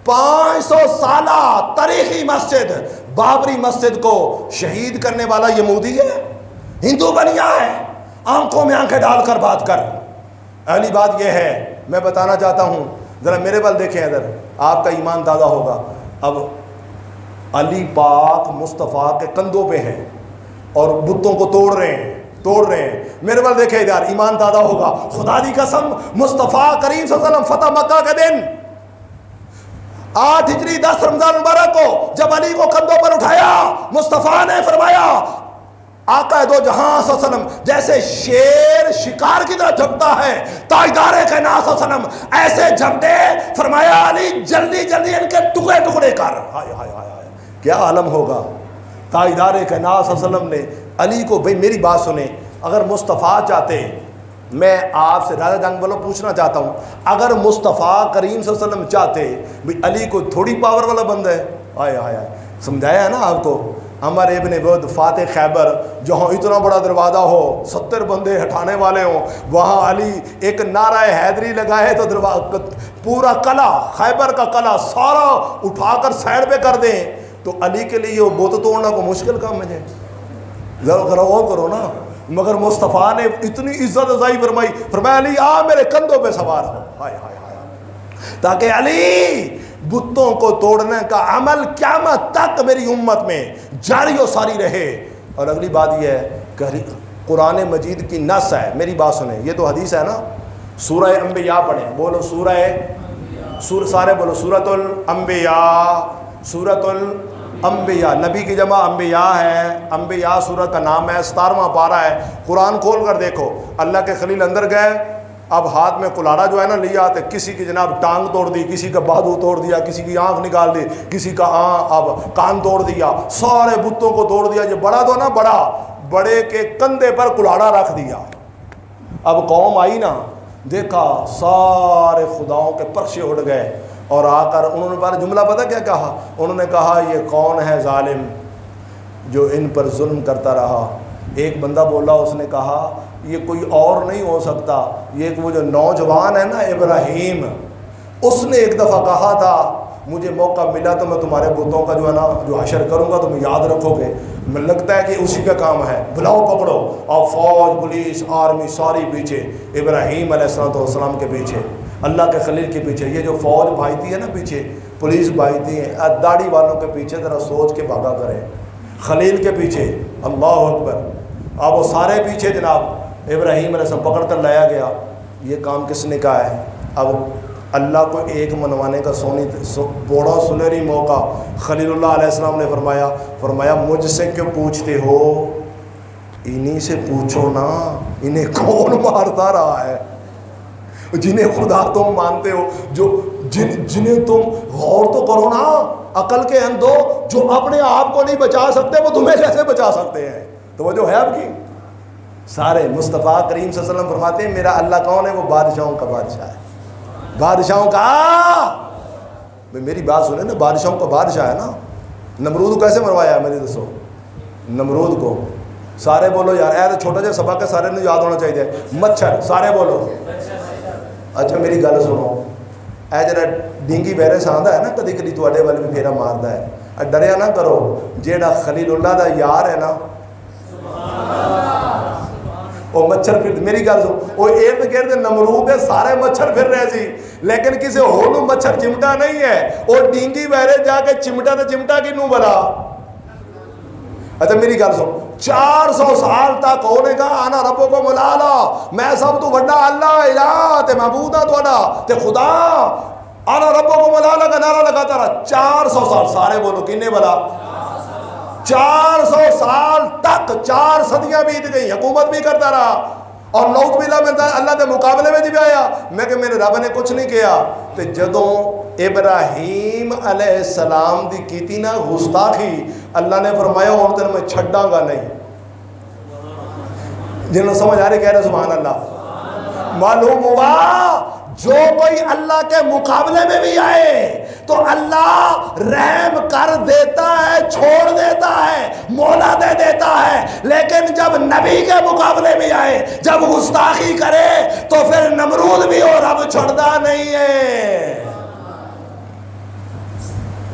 Speaker 1: 500 سالہ تاریخی مسجد بابری مسجد کو شہید کرنے والا یہ مودی ہے، ہندو بنیا ہے، آنکھوں میں آنکھیں ڈال کر بات کر۔ اگلی بات یہ ہے، میں بتانا چاہتا ہوں، ذرا میرے بل دیکھیں ادھر، آپ کا ایمان تازہ ہوگا۔ اب علی پاک مصطفیٰ کے کندھوں پہ ہیں اور بتوں کو توڑ رہے ہیں۔ میرے بل دیکھیں ادھر، ایمان تازہ ہوگا۔ خدا دی قسم، مصطفیٰ کریم صلی اللہ علیہ وسلم فتح مکہ کے دن 8 ہجری 10 رمضان مبارک کو جب علی کو کندھوں پر اٹھایا، مصطفیٰ نے فرمایا آقا دو جہاں صلی اللہ علیہ وسلم جیسے شیر شکار کی طرح جھپتا ہے، تاجدار کائنات صلی اللہ علیہ وسلم ایسے جھپٹے، فرمایا علی جلدی جلدی ان کے ٹکڑے ٹکڑے کر۔ ہائے ہائے ہائے، کیا عالم ہوگا۔ تاجدار کائنات صلی اللہ علیہ وسلم نے علی کو، بھئی میری بات سنیں، اگر مصطفیٰ چاہتے، میں آپ سے راجہ جنگ والوں پوچھنا چاہتا ہوں، اگر مصطفیٰ کریم صلی اللہ علیہ وسلم چاہتے، بھئی علی کو تھوڑی پاور والا بندہ ہے، آئے آئے آئے، سمجھایا ہے نا آپ کو. عمر ابن ود فاتح خیبر, جہاں اتنا بڑا دروازہ ہو, 70 بندے ہٹانے والے ہوں, وہاں علی ایک نعرہ حیدری لگائے تو پورا قلعہ, خیبر کا قلعہ سارا اٹھا کر سائڈ پہ کر دیں, تو علی کے لیے وہ بت توڑنا کو مشکل کام ہے. ذرا غور کرو نا. مگر مصطفیٰ نے اتنی عزت افزائی فرمائی, فرمایا علی آ میرے کندھوں پہ سوار ہو, ہائے ہائے ہائے, تاکہ علی بتوں کو توڑنے کا عمل قیامت تک میری امت میں جاری و ساری رہے. اور اگلی بات یہ ہے کہ قرآن مجید کی نص ہے, میری بات سنیں, یہ تو حدیث ہے نا. سورہ انبیاء پڑھیں, بولو سارے بولو سورۃ الانبیاء, سورۃ الانبیاء, نبی کی جمع انبیاء ہے, انبیاء سورت کا نام ہے, 17واں پارہ ہے. قرآن کھول کر دیکھو, اللہ کے خلیل اندر گئے, اب ہاتھ میں کلاڑا جو ہے نا لیا, تو کسی کی جناب ٹانگ توڑ دی, کسی کا بازو توڑ دیا, کسی کی آنکھ نکال دی, کسی کا اب کان توڑ دیا, سارے بتوں کو توڑ دیا. جو بڑا تو نا بڑا, بڑے کے کندھے پر کلاڑا رکھ دیا. اب قوم آئی نا, دیکھا سارے خداؤں کے پرچے اڑ گئے, اور آ کر انہوں نے بارے جملہ پتہ کیا کہا, انہوں نے کہا یہ کون ہے ظالم جو ان پر ظلم کرتا رہا. ایک بندہ بولا, اس نے کہا یہ کوئی اور نہیں ہو سکتا, یہ وہ جو نوجوان ہے نا ابراہیم, اس نے ایک دفعہ کہا تھا مجھے موقع ملا تو میں تمہارے بتوں کا جو ہے نا جو حشر کروں گا تم یاد رکھو گے. مجھے لگتا ہے کہ اسی کا کام ہے, بلاؤ پکڑو, اور فوج پولیس آرمی ساری پیچھے, ابراہیم علیہ السلام کے پیچھے, اللہ کے خلیل کے پیچھے. یہ جو فوج بھاگتی ہے نا پیچھے, پولیس بھاگتی ہے, داڑھی والوں کے پیچھے ذرا سوچ کے بھاگا کریں, خلیل کے پیچھے, اللہ اکبر. اب وہ سارے پیچھے جناب ابراہیم علیہ السلام پکڑ کر لایا گیا. یہ کام کس نے کہا ہے؟ اب اللہ کو ایک منوانے کا بڑا سنہری موقع خلیل اللہ علیہ السلام نے فرمایا مجھ سے کیوں پوچھتے ہو, انہی سے پوچھو نا, انہیں کون مارتا رہا ہے, جنہیں خدا تم مانتے ہو, جنہیں تم غور تو کرو نا, عقل کے اندھو, جو اپنے آپ کو نہیں بچا سکتے وہ تمہیں کیسے بچا سکتے ہیں. توجہ ہے آپ کی؟ سارے مصطفیٰ کریم صلی اللہ علیہ وسلم فرماتے ہیں میرا اللہ کون ہے؟ وہ بادشاہوں کا بادشاہ ہے, بادشاہوں کا. میری بات سنیں نا, بادشاہوں کا بادشاہ ہے نا. نمرود کو کیسے مروایا ہے مجھے دسو, نمرود کو سارے بولو یار, اے تو چھوٹا جا سبق ہے, سارے نے یاد ہونا چاہیے. مچھر, سارے بولو. اچھا میری گل سنو, اے جڑا ڈینگی بہرے ساندا ہے نا, کدی کدی تواڈے والے بھی پھیرا ماردا ہے, ڈریا نہ کرو. جیڑا خلیل اللہ دا یار ہے نا, وہ مچھر پھر, میری گل سن, وہ ارد گرد نمرود سارے مچھر پھر رہے سی, لیکن کسی ہور نو مچھر چمٹا نہیں ہے. وہ ڈینگی بہرے جا کے چمٹا تو چمٹا کی نو بلا. اچھا میری گل سن, 400 سال تک ہونے کا آنا ربو کو ملالا, میں سب تو بڑا اللہ الہ تے معبود ہاں تہاڈا تے خدا, آنا ربو کو ملالا کا نعرہ لگاتا رہا 400 سال. سارے بولو کنے بلا, 400 سال تک, 4 صدیاں بیت گئی, حکومت بھی کرتا رہا, اور نعوذ باللہ میں اللہ کے مقابلے میں بھی آیا. میں کہ میرے رب نے کچھ نہیں کیا. تو جدوں ابراہیم علیہ السلام دی کیتی نا گستاخی, اللہ نے فرمایا ہن تینوں میں چھڈاں گا نہیں. جنہوں سمجھ آ رہی کہہ رہے سبحان اللہ. معلوم ہوا جو کوئی اللہ کے مقابلے میں بھی آئے تو اللہ رحم کر دیتا ہے, چھوڑ دیتا ہے, مولا دے دیتا ہے. لیکن جب نبی کے مقابلے میں آئے, جب گستاخی کرے, تو پھر نمرود بھی ہو, رب چھوڑتا نہیں ہے.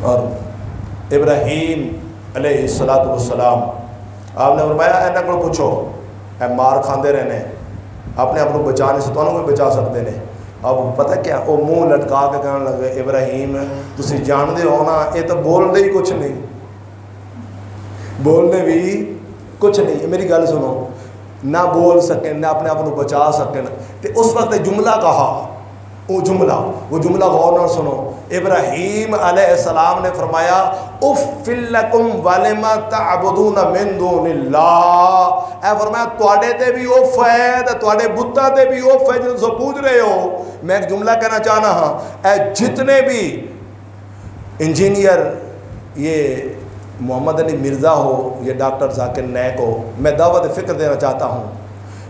Speaker 1: اور ابراہیم علیہ السلام آپ نے فرمایا اینا کو پوچھو, اے مار کھاندے رہنے, اپنے آپ کو بچانے سے تو انہوں کو بچا سکتے ہیں. اب پتہ کیا, وہ منہ لٹکا کے کہنے لگے ابراہیم تسی جان دے ہو نا, یہ تو بول دے ہی کچھ نہیں, بولنے بھی کچھ نہیں. میری گل سنو, نہ بول سکیں نہ اپنے آپ کو بچا سکیں. تو اس وقت جملہ کہا, وہ جملہ غور نہ سنو. ابراہیم علیہ السلام نے فرمایا اف لکم ولما تعبدون من دون اللہ, اے فرمایا تواڈے تے بھی اف ہے تے تواڈے بتاں تے بھی اف ہے جن سے پوچھ رہے ہو. میں ایک جملہ کہنا چاہنا ہاں, اے جتنے بھی انجینئر, یہ محمد علی مرزا ہو, یہ ڈاکٹر ذاکر نائک ہو, میں دعوت فکر دینا چاہتا ہوں.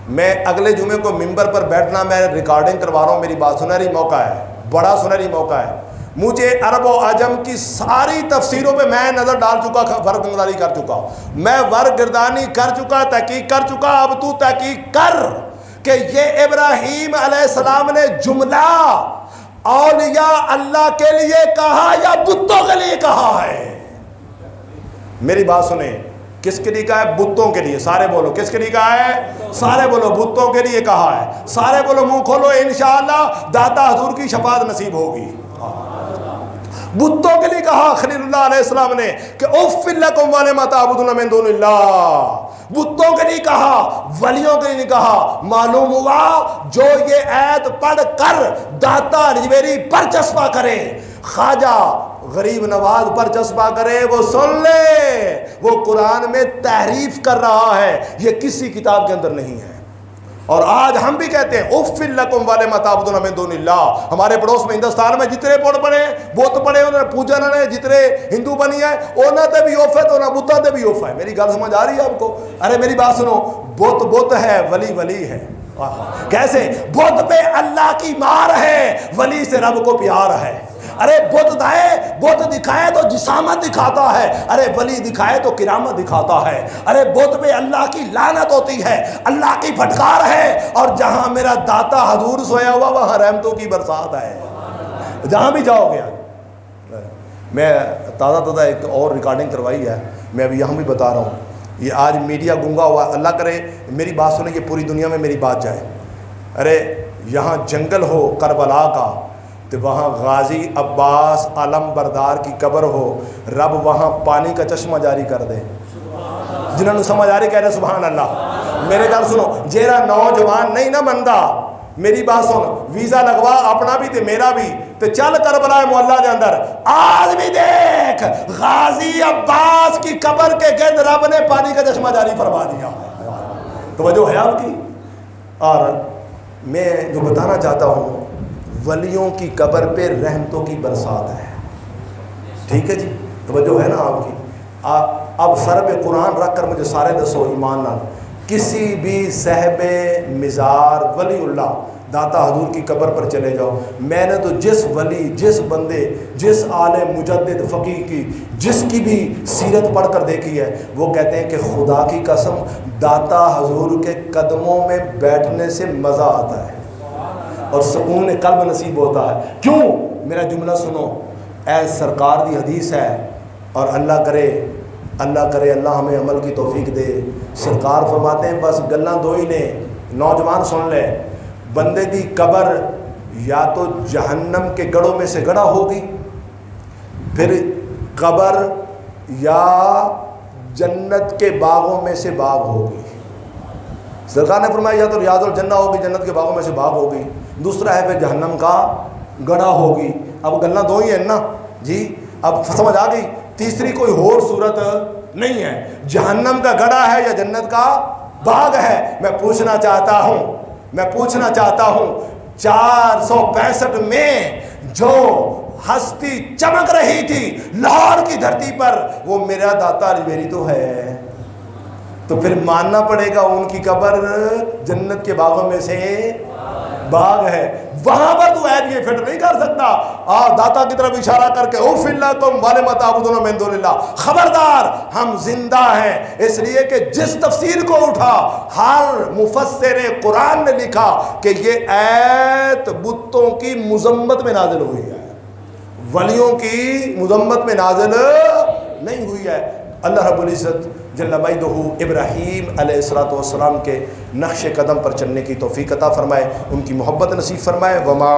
Speaker 1: میں اگلے جمعے کو ممبر پر بیٹھنا, میں ریکارڈنگ کروا رہا ہوں, میری بات سنہری موقع ہے, بڑا سنہری موقع ہے. مجھے عرب و عجم کی ساری تفسیروں پہ میں نظر ڈال چکا، فرق نظاری کر چکا، میں ورگردانی کر چکا، تحقیق کر چکا۔ اب تو تحقیق کر کہ یہ ابراہیم علیہ السلام نے جملہ اولیاء اللہ کے لیے کہا یا بتوں کے لیے کہا ہے؟ میری بات سنیں، کس کے لیے کہا ہے؟ بتوں کے لیے۔ سارے بولو کس کے لیے کہا ہے؟ سارے بولو بتوں کے لیے کہا ہے۔ سارے بولو منہ کھولو، انشاءاللہ داتا حضور کی شفاعت نصیب ہوگی۔ بتوں کے لیے کہا خلیل اللہ علیہ السلام نے کہ اف لکم ولم تعبدون من دون اللہ۔ بتوں کے لیے کہا، ولیوں کے لیے نہیں کہا۔ معلوم ہوا جو یہ آیت پڑھ کر داتا رجویری پر چسپا کرے، خواجہ غریب نواز پر چسپا کرے، وہ سن لے وہ قرآن میں تحریف کر رہا ہے، یہ کسی کتاب کے اندر نہیں ہے۔ اور آج ہم بھی کہتے ہیں اف لکم ولم تعبدون من دون اللہ۔ ہمارے پڑوس میں ہندوستان میں جتنے پڑ پڑے بت پڑے انہوں نے پوجا نے، جتنے ہندو بنی ہے انہوں نے بھی اوف ہے تو انہوں بتا دے بھی اوف ہے۔ میری گل سمجھ آ رہی ہے آپ کو؟ ارے میری بات سنو، بت بت ہے، ولی ولی ہے۔ کیسے؟ بت پہ اللہ کی مار ہے، ولی سے رب کو پیار ہے۔ ارے بت دائے، بت دکھائے تو جسامت دکھاتا ہے، ارے ولی دکھائے تو کرامت دکھاتا ہے۔ ارے بت پہ اللہ کی لعنت ہوتی ہے، اللہ کی پھٹکار ہے، اور جہاں میرا داتا حضور سویا ہوا وہاں رحمتوں کی برسات ہے۔ جہاں بھی جاؤ گے، میں تازہ ایک اور ریکارڈنگ کروائی ہے، میں ابھی یہاں بھی بتا رہا ہوں۔ یہ آج میڈیا گنگا ہوا، اللہ کرے میری بات سنیں کہ پوری دنیا میں میری بات جائے۔ ارے یہاں جنگل ہو کربلا کا تو وہاں غازی عباس علم بردار کی قبر ہو، رب وہاں پانی کا چشمہ جاری کر دے۔ جنہوں نے سمجھ آ رہی کہہ رہے سبحان اللہ۔ میرے گل سنو، جیرا نوجوان نہیں نہ بندا، میری بات سن، ویزا لگوا اپنا بھی تے میرا بھی، تے چل کربلا معلیٰ دے اندر، آج بھی دیکھ غازی عباس کی قبر کے گرد رب نے پانی کا چشمہ جاری فرما دیا۔ توجہ ہے آپ کی؟ اور میں جو بتانا چاہتا ہوں، ولیوں کی قبر پہ رحمتوں کی برسات ہے۔ ٹھیک ہے جی، توجہ ہے نا آپ کی؟ اب سر پہ قرآن رکھ کر مجھے سارے دسو ایمان نال، کسی بھی صاحب مزار ولی اللہ داتا حضور کی قبر پر چلے جاؤ، میں نے تو جس ولی، جس بندے، جس عالم مجدد فقیہ کی جس کی بھی سیرت پڑھ کر دیکھی ہے، وہ کہتے ہیں کہ خدا کی قسم داتا حضور کے قدموں میں بیٹھنے سے مزہ آتا ہے اور سکون قلب نصیب ہوتا ہے۔ کیوں؟ میرا جملہ سنو، اے سرکار دی حدیث ہے، اور اللہ کرے اللہ ہمیں عمل کی توفیق دے۔ سرکار فرماتے ہیں بس گلاں دو ہی نے، نوجوان سن لے، بندے دی قبر یا تو جہنم کے گڑھوں میں سے گڑھا ہوگی، پھر قبر یا جنت کے باغوں میں سے باغ ہوگی۔ سرکار نے فرمایا یا تو ریاض الجنہ ہوگی، جنت کے باغوں میں سے باغ ہوگی، دوسرا ہے پھر جہنم کا گڑھا ہوگی۔ اب گلاں دو ہی ہیں نا جی، اب سمجھ آ گئی؟ تیسری کوئی اور صورت نہیں ہے، جہنم کا گڑھا ہے یا جنت کا باغ ہے۔ میں پوچھنا چاہتا ہوں 465 میں جو ہستی چمک رہی تھی لاہور کی دھرتی پر، وہ میرا داتا رجویری تو ہے، تو پھر ماننا پڑے گا ان کی قبر جنت کے باغوں میں سے باغ ہے۔ وہاں پر تو عیب یہ فٹ نہیں کر سکتا۔ داتا کی طرف اشارہ کر کے اوف لکم ولم تعبدون من دون اللہ، خبردار ہم زندہ ہیں، اس لیے کہ جس تفسیر کو اٹھا ہر مفسر قرآن نے لکھا کہ یہ آیت بتوں کی مذمت میں نازل ہوئی ہے، ولیوں کی مذمت میں نازل نہیں ہوئی ہے۔ اللہ رب العزت جل مجدہ ابراہیم علیہ السلام کے نقش قدم پر چلنے کی توفیق عطا فرمائے، ان کی محبت نصیب فرمائے۔ وما